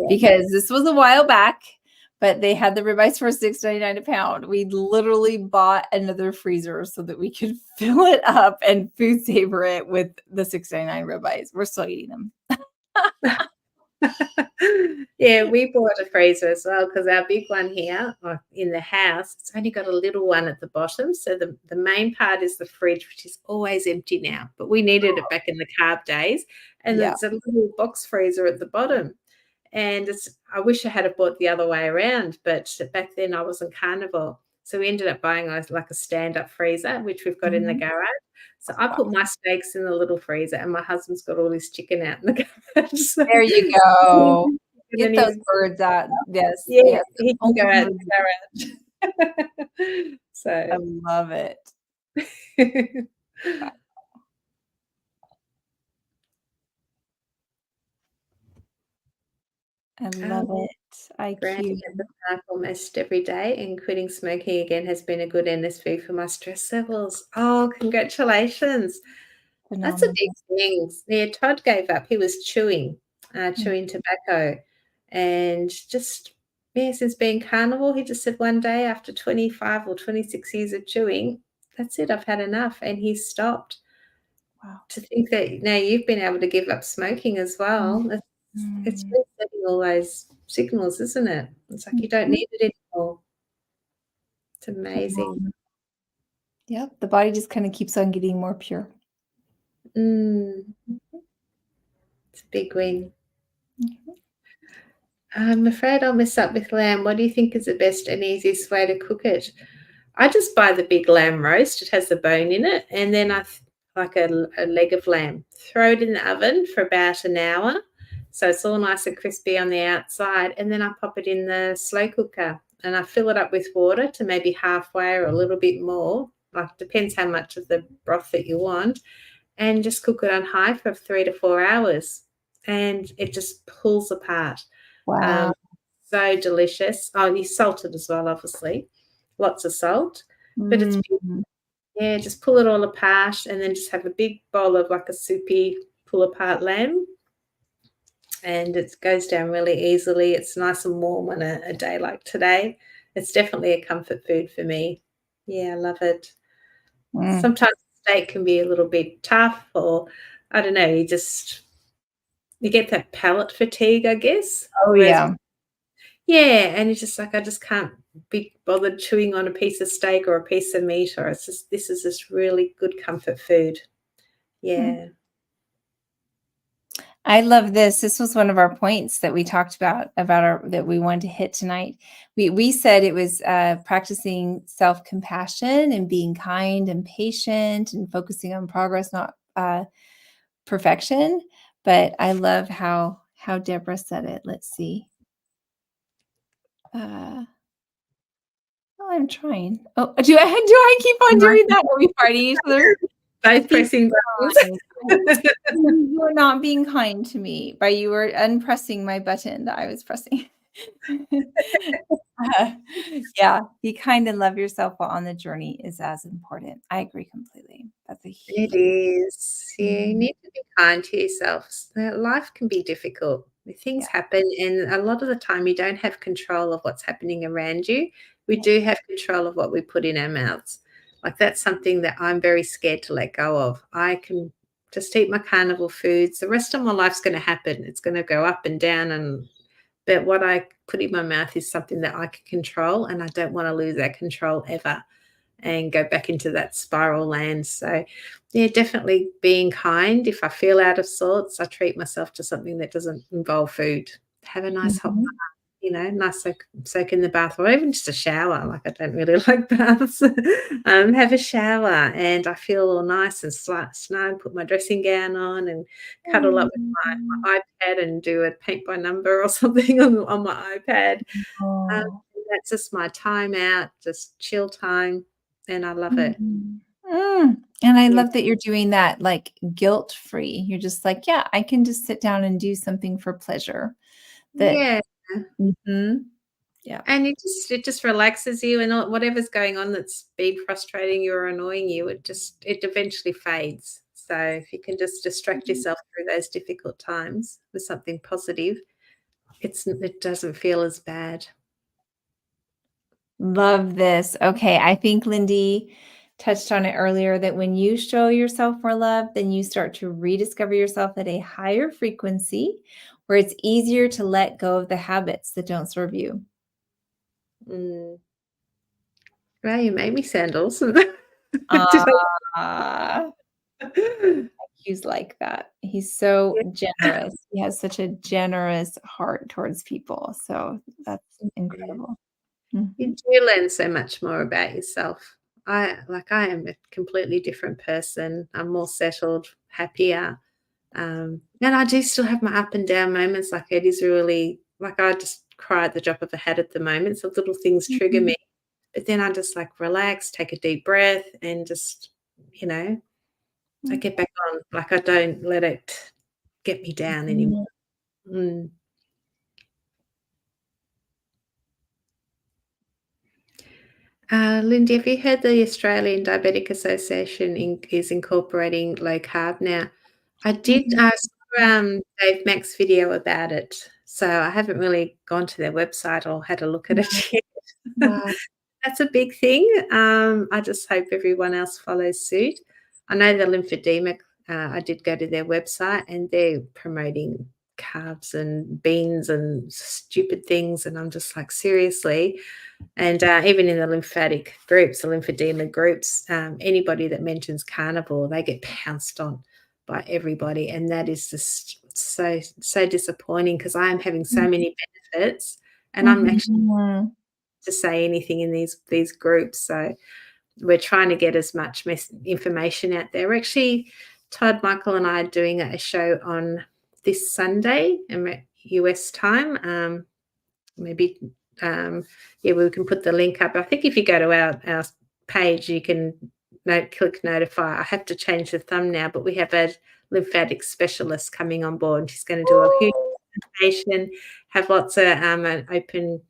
Because this was a while back, but they had the ribeyes for $6.99 a pound. We literally bought another freezer so that we could fill it up and food saver it with the $6.99 ribeyes. We're still eating them. Yeah, we bought a freezer as well, because our big one here in the house, it's only got a little one at the bottom. So the main part is the fridge, which is always empty now, but we needed it back in the carb days. And there's a little box freezer at the bottom. And I wish I had bought the other way around, but back then I wasn't carnivore. So we ended up buying a stand-up freezer, which we've got in the garage. So I put my steaks in the little freezer, and my husband's got all his chicken out in the garage. So there you go. Get those birds out. Yes. Yeah, he can go out in the garage. So I love it. I love it. Grounding at the park almost every day, and quitting smoking again has been a good NSV for my stress levels. Oh, congratulations. That's a big thing. Yeah, Todd gave up. He was chewing tobacco, and just, since being carnivore, he just said one day after 25 or 26 years of chewing, that's it, I've had enough, and he stopped. Wow. To think that now you've been able to give up smoking as well, it's resetting all those signals, isn't it? It's like you don't need it anymore. It's amazing. Yep, the body just kind of keeps on getting more pure. It's a big win. I'm afraid I'll mess up with lamb. What do you think is the best and easiest way to cook it? I just buy the big lamb roast. It has the bone in it, and then I like a leg of lamb. Throw it in the oven for about an hour, So it's all nice and crispy on the outside. And then I pop it in the slow cooker and I fill it up with water to maybe halfway or a little bit more. Like, depends how much of the broth that you want. And just cook it on high for 3 to 4 hours. And it just pulls apart. Wow. So delicious. Oh, you salt it as well, obviously. Lots of salt. But it's, Mm. yeah, just pull it all apart and then just have a big bowl of like a soupy pull apart lamb. And it goes down really easily. It's nice and warm on a day like today. It's definitely a comfort food for me. Yeah, I love it. Mm. Sometimes steak can be a little bit tough, or I don't know, you get that palate fatigue, I guess. Oh, Whereas, yeah. yeah, and it's just like I just can't be bothered chewing on a piece of steak or a piece of meat, or it's just this is just really good comfort food. Mm. Yeah. I love this. This was one of our points that we talked about our that we wanted to hit tonight. We said it was practicing self-compassion and being kind and patient and focusing on progress, not perfection. But I love how Deborah said it. Let's see. Oh, I'm trying. Oh, do I keep on doing that? Are we fighting each other? Both Be pressing buttons. kind. You are not being kind to me by you were unpressing my button that I was pressing. Yeah, be kind and love yourself while on the journey is as important. I agree completely. That's a It huge. is. Yeah, you Mhm. need to be kind to yourself. Life can be difficult. Things Yeah. happen, and a lot of the time you don't have control of what's happening around you. We Yeah. do have control of what we put in our mouths. Like, that's something that I'm very scared to let go of. I can just eat my carnivore foods. The rest of my life's going to happen. It's going to go up and down, but what I put in my mouth is something that I can control, and I don't want to lose that control ever and go back into that spiral land. So, yeah, definitely being kind. If I feel out of sorts, I treat myself to something that doesn't involve food. Have a nice hot Mhm. bath, nice soak in the bath, or even just a shower. Like, I don't really like baths. Have a shower, and I feel all nice and snug. Put my dressing gown on and cuddle up with Mm. my iPad and do a paint by number or something on my iPad. Um, Oh. that's just my time out, just chill time, and I love it. Mhm. And I Yeah. love that you're doing that, like, guilt-free. You're just like, "Yeah, I can just sit down and do something for pleasure." That Yeah, Mhm. Yeah. and it just relaxes you, and whatever's going on that's been frustrating you or annoying you, it eventually fades. So if you can just distract Mhm. yourself through those difficult times with something positive, it doesn't feel as bad. Love this. Okay, I think Lindy touched on it earlier that when you show yourself more love, then you start to rediscover yourself at a higher frequency where it's easier to let go of the habits that don't serve you. Mm. Well, you made me sandals. Did Ah, I? he's like that. He's so Yeah. generous. He has such a generous heart towards people. So that's incredible. You Mhm. do learn so much more about yourself. I am a completely different person. I'm more settled, happier. And I do still have my up and down moments. Like, it is really like, I just cry at the drop of a hat at the moment. So little things trigger Mhm. me. But then I just like relax, take a deep breath, and just, you know, I get back on. Like, I don't let it get me down anymore. Mhm. Mm. Lindy, have you heard the Australian Diabetic Association is incorporating low carb now? I did Mhm. ask Dave Mack's video about it, so I haven't really gone to their website or had a look at it yet. Wow. That's a big thing. I just hope everyone else follows suit. I know the lymphedema, I did go to their website and they're promoting carbs and beans and stupid things, and I'm just like, seriously? And even in the lymphatic groups, the lymphedema groups, anybody that mentions carnivore, they get pounced on by everybody. And that is just so disappointing, because I am having so many benefits and I'm actually Mhm. to say anything in these groups. So we're trying to get as much information out there. We're actually, Todd, Michael, and I are doing a show on this Sunday, US time. Maybe, yeah, we can put the link up. I think if you go to our page, you can click notify. I have to change the thumbnail, but we have a lymphatic specialist coming on board, and she's going to do a huge presentation, have lots of an open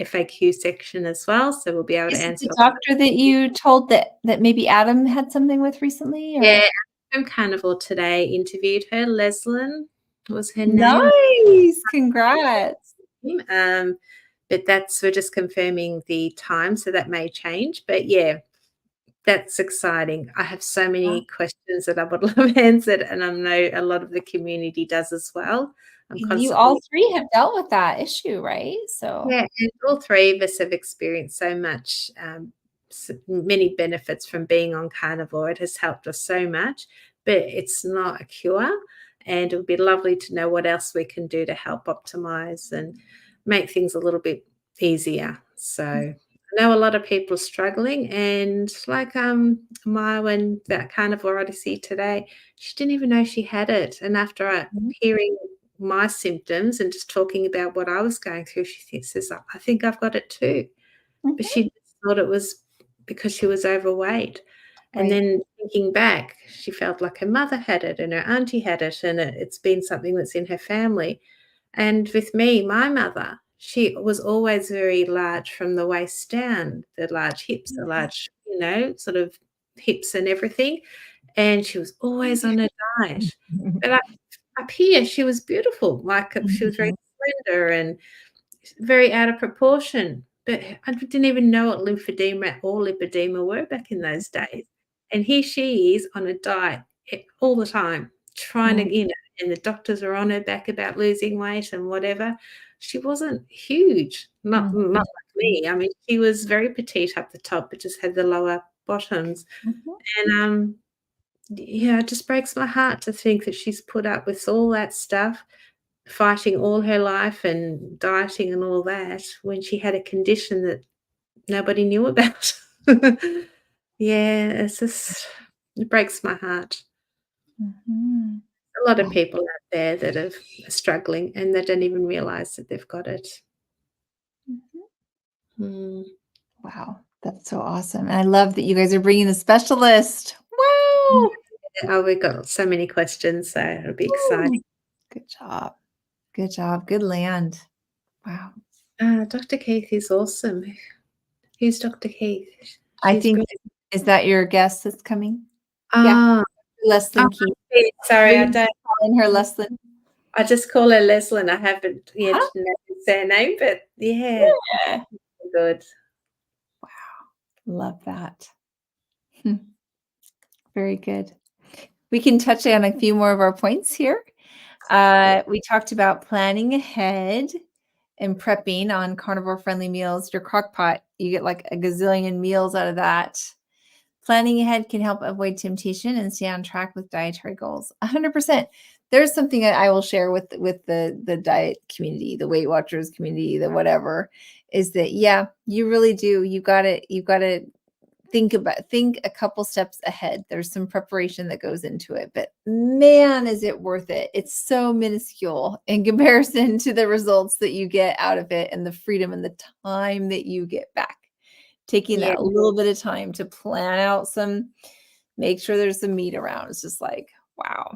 FAQ section as well, so we'll be able to Is it answer. the doctor that you told that maybe Adam had something with recently? Or? Yeah, from Carnivore Today interviewed her. Leslyn was her name. Nice, congrats. But we're just confirming the time, so that may change. But yeah, that's exciting. I have so many questions that I would love answered, and I know a lot of the community does as well. You all three have dealt with that issue, right? So yeah, and all three of us have experienced so much, many benefits from being on carnivore. It has helped us so much, but it's not a cure. And it would be lovely to know what else we can do to help optimize and make things a little bit easier. So I know a lot of people are struggling, and like Maya, when that Carnivore Odyssey today, she didn't even know she had it. And after hearing my symptoms and just talking about what I was going through, she says, I think I've got it too. But she just thought it was because she was overweight. And then thinking back, she felt like her mother had it and her auntie had it, and it's been something that's in her family. And with me, my mother, she was always very large from the waist down, the large hips, the large, sort of hips and everything. And she was always on a diet. But up here, she was beautiful. Like she was very slender and very out of proportion. But I didn't even know what lymphedema or lipedema were back in those days. And here she is on a diet all the time, trying to, and the doctors are on her back about losing weight and whatever. She wasn't huge, not like me. I mean, she was very petite up the top, but just had the lower bottoms. And yeah, it just breaks my heart to think that she's put up with all that stuff, fighting all her life and dieting and all that, when she had a condition that nobody knew about. Yeah, it breaks my heart. A lot of people out there that are struggling and they don't even realize that they've got it. Wow, that's so awesome. And I love that you guys are bringing a specialist. Wow. Oh, we've got so many questions, so it'll be exciting. Good job. Good job. Good land. Wow. Dr. Keith is awesome. Who's Dr. Keith? I think, is that your guest that's coming? Yeah. Leslyn Keith. Sorry, I don't calling her Leslyn. I just call her Leslyn. I haven't yet known her name, but yeah. Good. Wow. Love that. Very good. We can touch on a few more of our points here. We talked about planning ahead and prepping on carnivore-friendly meals. Your crock pot, you get like a gazillion meals out of that. Planning ahead can help avoid temptation and stay on track with dietary goals. 100%. There's something that I will share with the diet community, the Weight Watchers community, the whatever, is that, yeah, you really do. You got to think a couple steps ahead. There's some preparation that goes into it, but man, is it worth it. It's so minuscule in comparison to the results that you get out of it and the freedom and the time that you get back. Taking that little bit of time to plan out make sure there's some meat around. It's just like, wow.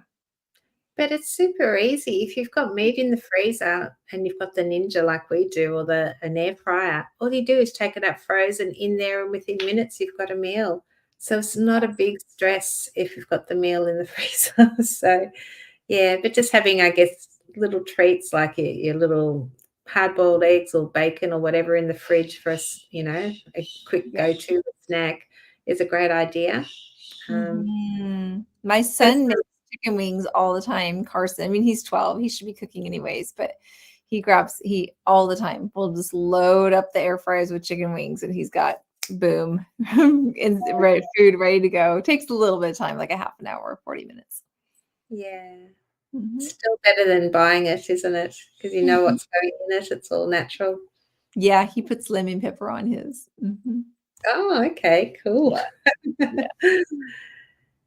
But it's super easy. If you've got meat in the freezer and you've got the Ninja like we do, or an air fryer, all you do is take it out frozen in there, and within minutes you've got a meal. So it's not a big stress if you've got the meal in the freezer. So yeah, but just having, I guess, little treats like your little hard-boiled eggs or bacon or whatever in the fridge for us, a quick go-to snack is a great idea. My son makes chicken wings all the time, Carson. I mean, he's 12. He should be cooking anyways, but he all the time. We'll just load up the air fryers with chicken wings, and he's got boom, food ready to go. It takes a little bit of time, like a half an hour, 40 minutes. Yeah. Still better than buying it, isn't it? Because you know what's going in it. It's all natural. Yeah, he puts lemon pepper on his. Oh, okay, cool.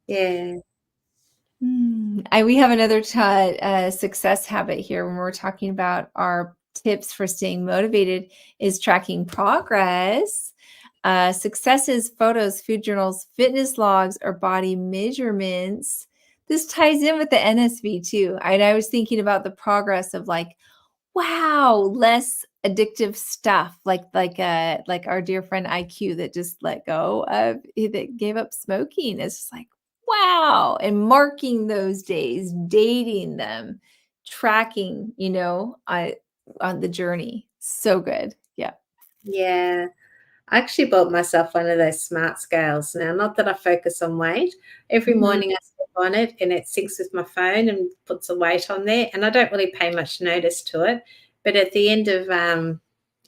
Yeah. We have another success habit here when we're talking about our tips for staying motivated is tracking progress. Successes, photos, food journals, fitness logs, or body measurements. This ties in with the NSV too. I was thinking about the progress of like, wow, less addictive stuff like our dear friend IQ that just let go of that gave up smoking. It's just like, wow, and marking those days, dating them, tracking, on the journey. So good. Yeah. Yeah. I actually bought myself one of those smart scales now. Not that I focus on weight. Every Mhm. morning I step on it and it syncs with my phone and puts a weight on there. And I don't really pay much notice to it. But at the end of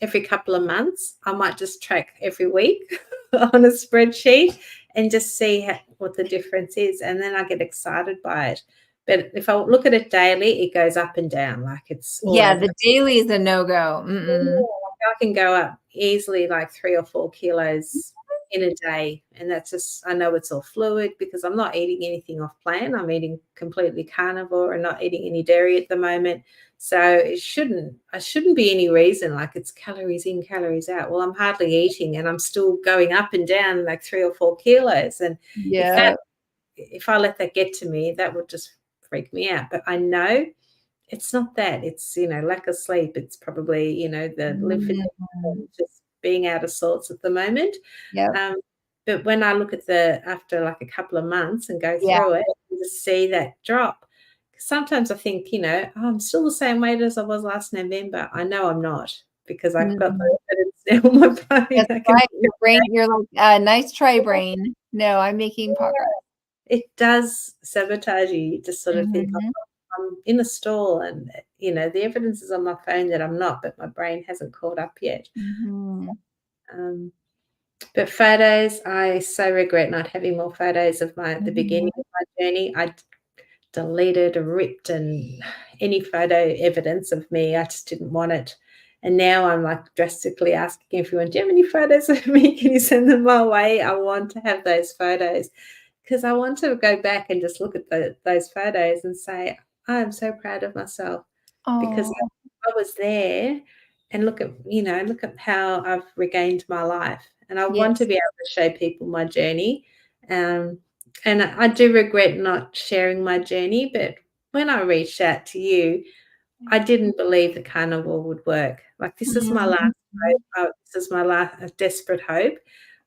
every couple of months, I might just track every week on a spreadsheet and just see what the difference is. And then I get excited by it. But if I look at it daily, it goes up and down, like it's all Yeah, over the the daily is a no-go. Mm-mm. I can go up easily like 3 or 4 kilos in a day, and that's just I know it's all fluid because I'm not eating anything off plan. I'm eating completely carnivore and not eating any dairy at the moment. So I shouldn't be any reason like it's calories in, calories out. Well, I'm hardly eating and I'm still going up and down like 3 or 4 kilos. And Yeah. if I let that get to me, that would just freak me out. But I know it's not that. It's, lack of sleep. It's probably, the lymphedema Mm. just being out of sorts at the moment. Yep. Um, but when I look at after like a couple of months and go Yeah. through it, and just see that drop. Sometimes I think, oh, I'm still the same weight as I was last November. I know I'm not because I've got Mhm. the evidence now on my phone. That's I can right. Your brain, you're like, nice try, brain. No, I'm making progress. It does sabotage you. You just sort of think, Mhm. I'm in a stall and, the evidence is on my phone that I'm not, but my brain hasn't caught up yet. Mhm. Um, but photos, I so regret not having more photos of the beginning Mhm. of my journey. I deleted and ripped and any photo evidence of me. I just didn't want it. And now I'm like drastically asking everyone, do you have any photos of me? Can you send them my way? I want to have those photos because I want to go back and just look at those photos and say, I'm so proud of myself because Oh, I was there and look at how I've regained my life. And I want to yes. be able to show people my journey. Um, and I do regret not sharing my journey, but when I reached out to you, I didn't believe the carnival would work. Like this is my last Mhm. hope. This is my last desperate hope.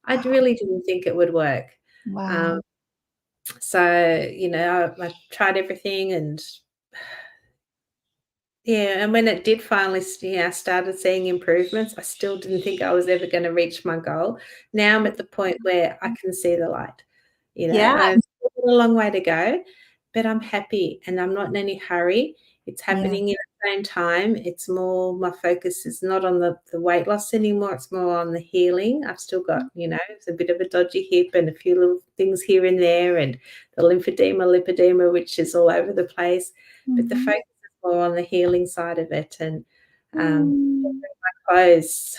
I really didn't think it would work. Um, Wow. so I tried everything, and yeah, and when it did finally, started seeing improvements, I still didn't think I was ever going to reach my goal. Now I'm at the point where I can see the light. Yeah. I've still got a long way to go, but I'm happy and I'm not in any hurry. It's Yeah. happening at the same time. It's more, my focus is not on the weight loss anymore. It's more on the healing. I've still got, it's a bit of a dodgy hip and a few little things here and there, and the lipedema, which is all over the place. But the Mhm. focus is more on the healing side of it. And Mm. clothes.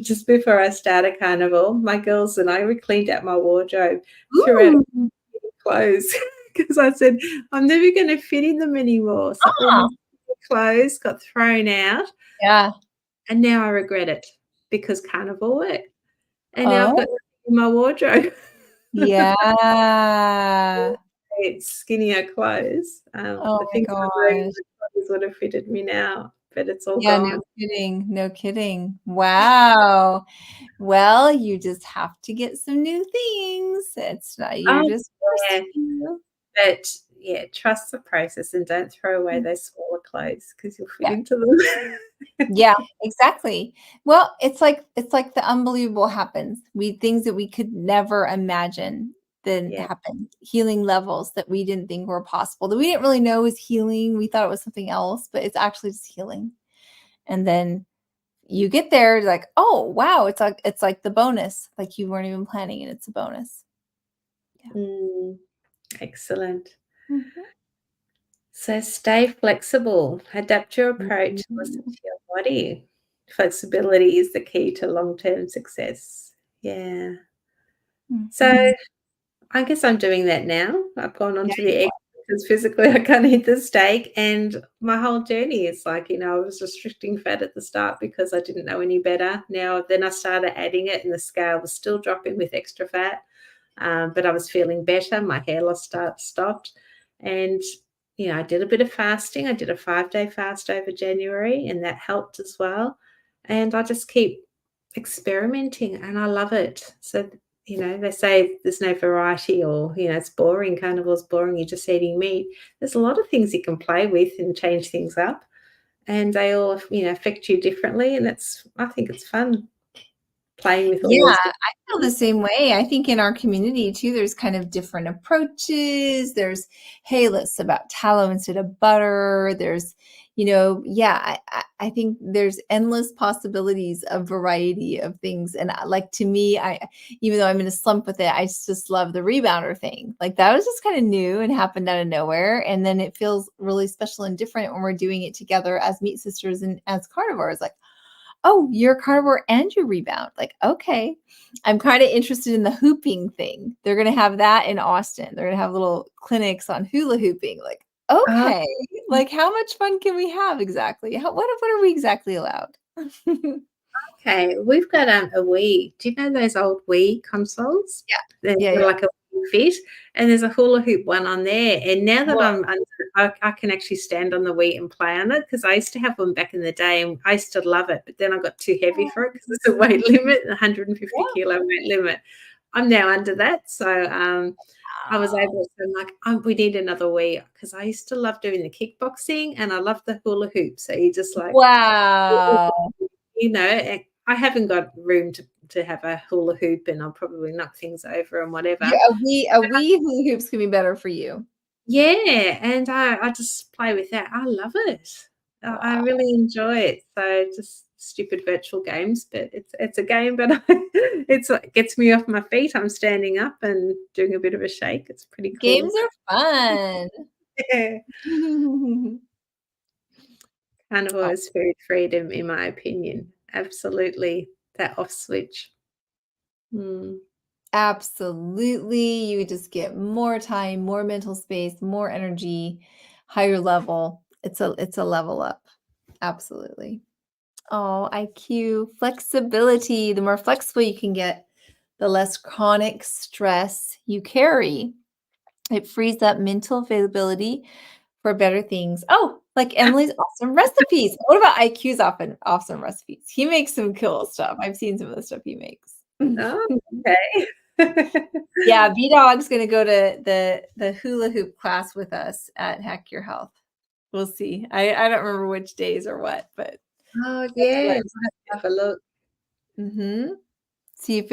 Just before I started carnival, my girls and I, we cleaned out my wardrobe, threw out Ooh. clothes because I said, I'm never going to fit in them anymore. So all Ah. my clothes got thrown out, Yeah. and now I regret it because carnival worked. And now I've got Oh, nothing in my wardrobe. yeah. It's skinnier clothes. Oh The my things I'm wearing gosh. would have fitted me now, but it's all Yeah, no gone. kidding. No kidding. Wow. Well, you just have to get some new things. It's not, you're Oh, just forced yeah. to. But, yeah, trust the process and don't throw away Mm. those smaller clothes because you'll fit Yeah. into them. Yeah, exactly. Well, it's like the unbelievable happens. We things that we could never imagine then Yeah. happen. Healing levels that we didn't think were possible, that we didn't really know was healing. We thought it was something else, but it's actually just healing. And then you get there, like, oh wow, it's like the bonus, like you weren't even planning and it's a bonus. Yeah. Mm, excellent. Mhm. So stay flexible, adapt your approach, listen Mhm. to your body. Flexibility is the key to long-term success. Yeah. So Mhm. I guess I'm doing that now. I've gone on Yeah, to the you egg are. because physically I can't eat the steak. And my whole journey is like, I was restricting fat at the start because I didn't know any better. Then I started adding it, and the scale was still dropping with extra fat. But I was feeling better. My hair loss stopped. And, I did a bit of fasting. I did a 5-day fast over January, and that helped as well. And I just keep experimenting, and I love it. So, they say there's no variety, or, it's boring. Carnivore's boring. You're just eating meat. There's a lot of things you can play with and change things up. And they all, affect you differently. And I think it's fun playing with all Yeah, these I different feel the things. same way. I think in our community too, there's kind of different approaches. There's, hey, let's about tallow instead of butter. There's, yeah, I think there's endless possibilities of variety of things. And like to me, even though I'm in a slump with it, I just love the rebounder thing. Like that was just kind of new and happened out of nowhere. And then it feels really special and different when we're doing it together as meat sisters and as carnivores. Like, oh, you're a carnivore and you rebound. Like, okay. I'm kind of interested in the hooping thing. They're going to have that in Austin. They're going to have little clinics on hula hooping. Like, Oh, okay. Like, how much fun can we have exactly? What are we exactly allowed? okay. We've got a Wii. Do you know those old Wii consoles? Yeah. They've Yeah. got Yeah. like a Wii Fit, and there's a hula hoop one on there. And now that Whoa. I can actually stand on the Wii and play on it, because I used to have one back in the day, and I used to love it. But then I got too heavy for it because there's a weight limit, 150 Yeah. kilo weight limit. I'm now under that, so I was Wow. able to, I'm like, we need another Wii, because I used to love doing the kickboxing, and I love the hula hoop. So you just like, Wow. I haven't got room to have a hula hoop, and I'll probably knock things over and Yeah, whatever. a wee hula hoops can be better for you. Yeah, and I just play with that. I love it. I Wow. really enjoy it. So just stupid virtual games, but it's a game, but it gets me off my feet. I'm standing up and doing a bit of a shake. It's pretty Games cool. are fun. Yeah. Carnivore is food freedom, in my opinion. Absolutely, that off switch. Mm. Absolutely. You just get more time, more mental space, more energy, higher level. It's a level up. Absolutely. Oh, IQ, flexibility. The more flexible you can get, the less chronic stress you carry. It frees up mental availability for better things. Oh, like Emily's awesome recipes. What about IQ's awesome recipes? He makes some cool stuff. I've seen some of the stuff he makes. Oh, okay. Yeah, B Dog's gonna go to the hula hoop class with us at Hack Your Health. We'll see. I don't remember which days or what, but Oh, that's yeah, what we'll have a look. see if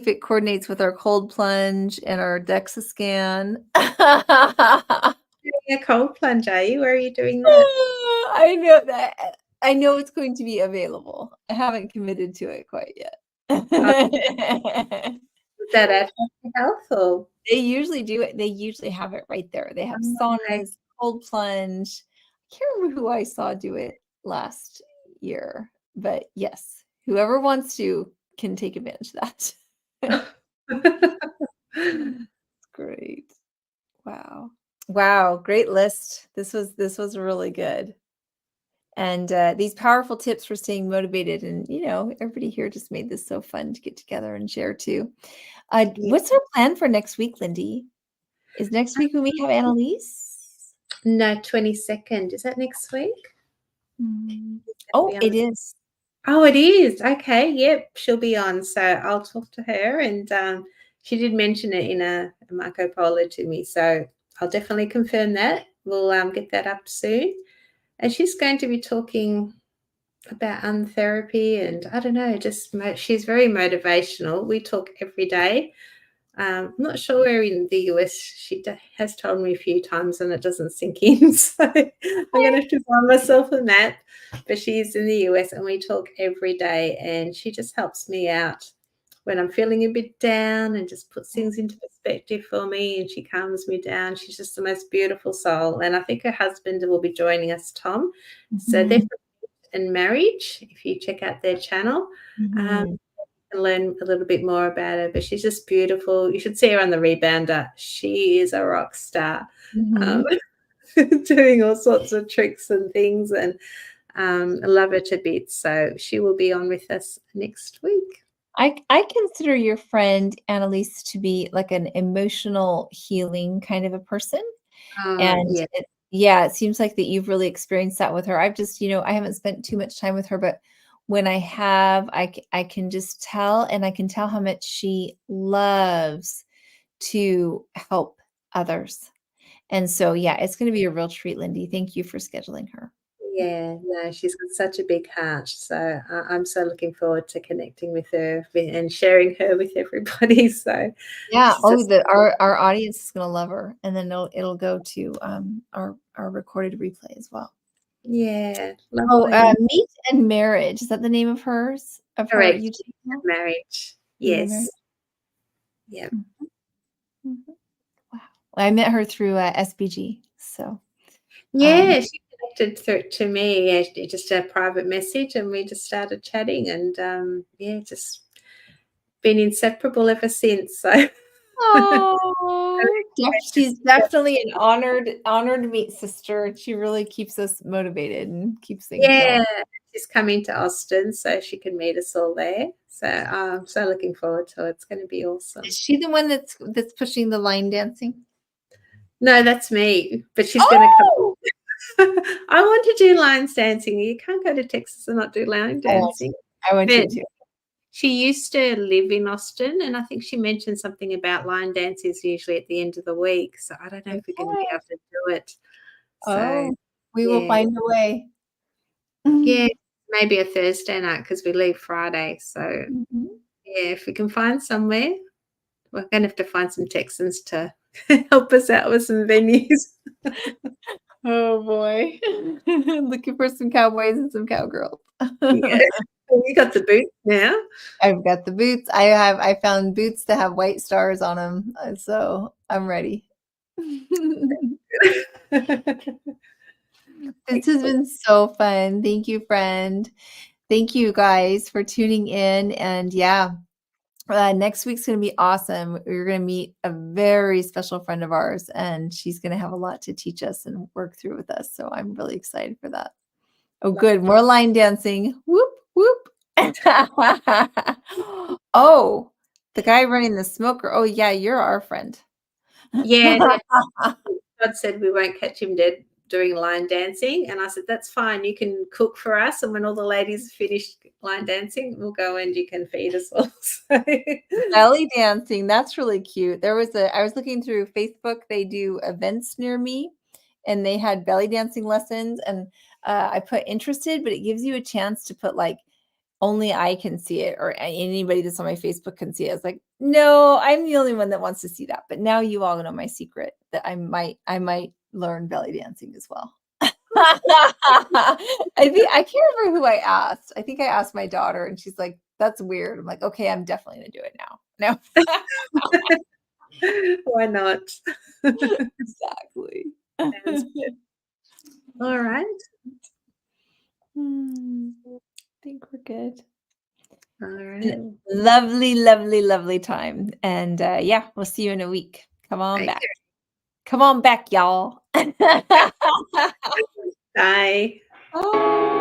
it coordinates with our cold plunge and our DEXA scan. Doing a cold plunge, are you? Where are you doing that? I know that. I know it's going to be available. I haven't committed to it quite yet. Oh, is that at Happy Health, or? They usually do it. They usually have it right there. They have Oh, okay. saunas, cold plunge. I can't remember who I saw do it last year, but yes, whoever wants to can take advantage of that. Great. Wow. Wow, great list. This was really good. And these powerful tips for staying motivated. And, everybody here just made this so fun to get together and share too. Yeah. What's our plan for next week, Lindy? Is next week when we have Annalise? No, 22nd. Is that next week? Oh, it is. Oh, it is. Okay. Yep. She'll be on. So I'll talk to her. And she did mention it in a Marco Polo to me. So I'll definitely confirm that. We'll get that up soon. And she's going to be talking about therapy, and I don't know, just she's very motivational. We talk every day. I'm not sure where in the US. She has told me a few times, and it doesn't sink in. So I'm going to have to find myself a map. But she's in the US, and we talk every day. And she just helps me out when I'm feeling a bit down, and just puts things into perspective for me. And she calms me down. She's just the most beautiful soul. And I think her husband will be joining us, Tom. So they're Mhm. and marriage. If you check out their channel. Um, Mhm. can learn a little bit more about her, but she's just beautiful. You should see her on the Rebounder. She is a rock star, um, Mhm. doing all sorts of tricks and things, and I love her to bits. So she will be on with us next week. I consider your friend Annalise to be like an emotional healing kind of a person. And Yeah, yeah, it seems like that you've really experienced that with her. I've just, I haven't spent too much time with her, but when I have, I can just tell, and I can tell how much she loves to help others. And so, yeah, it's going to be a real treat, Lindy. Thank you for scheduling her. yeah, no, she's got such a big heart. So I'm so looking forward to connecting with her and sharing her with everybody. So Yeah. she's Oh, just, that our audience is going to love her, and then it'll go to our recorded replay as well. yeah, Oh, lovely. Meet and Marriage, is that the name of hers, of her Correct. YouTube channel? Marriage. Meet and Marriage? Yes. Yeah. Mhm, mhm. Wow. I met her through, SBG, so, um Yeah, she connected through to me, yeah, just a private message, and we just started chatting, and, yeah, just been inseparable ever since, so Oh, she's definitely an honored meet sister, and she really keeps us motivated and keeps things going. yeah, she's coming to Austin so she can meet us all there, so I'm so looking forward to it. It's gonna be Is awesome. she the one that's pushing the line dancing? No, that's me, but she's gonna come. Oh! I want to do line dancing. You can't go to Texas and not do line I want dancing. to. I want you But to. she used to live in Austin, and I think she mentioned something about line dances usually at the end of the week, so I don't know if we're gonna be Okay. able to do it. So, Oh, we will yeah. find a way. Yeah, maybe a Thursday night because we leave Friday, so, Mhm. yeah, if we can find somewhere, we're gonna have to find some Texans to help us out with some venues. Oh boy. Looking for some cowboys and some cowgirls. Yeah. Well, you got the boots now. I've got the boots. I found boots that have white stars on them, so I'm ready. This has Excellent. been so fun. Thank you, friend. Thank you guys for tuning in. And yeah, next week's going to be awesome. We're going to meet a very special friend of ours, and she's going to have a lot to teach us and work through with us. So I'm really excited for that. Oh, good. Lovely. More line dancing. Whoop, whoop. Oh, the guy running the smoker. Oh, yeah, you're our friend. Yeah, no, God said we won't catch him dead doing line dancing, and I said, "That's fine. You can cook for us, and when all the ladies finish line dancing, we'll go and you can feed us all." So Belly dancing. That's really cute. I was looking through Facebook. They do events near me, and they had belly dancing lessons. And I put interested, but it gives you a chance to put like only I can see it, or anybody that's on my Facebook can see it. It's like, no, I'm the only one that wants to see that. But now you all know my secret that I might learn belly dancing as well. I can't remember who I asked. I think I asked my daughter, and she's like, "That's weird." I'm like, "Okay, I'm definitely gonna do it now." why not? No, exactly. Sounds good. All right. I think we're good. All L- right. Lovely, lovely, lovely time. And yeah, we'll see you in a week. Come on back. Okay. Come on back, y'all. Bye. Bye.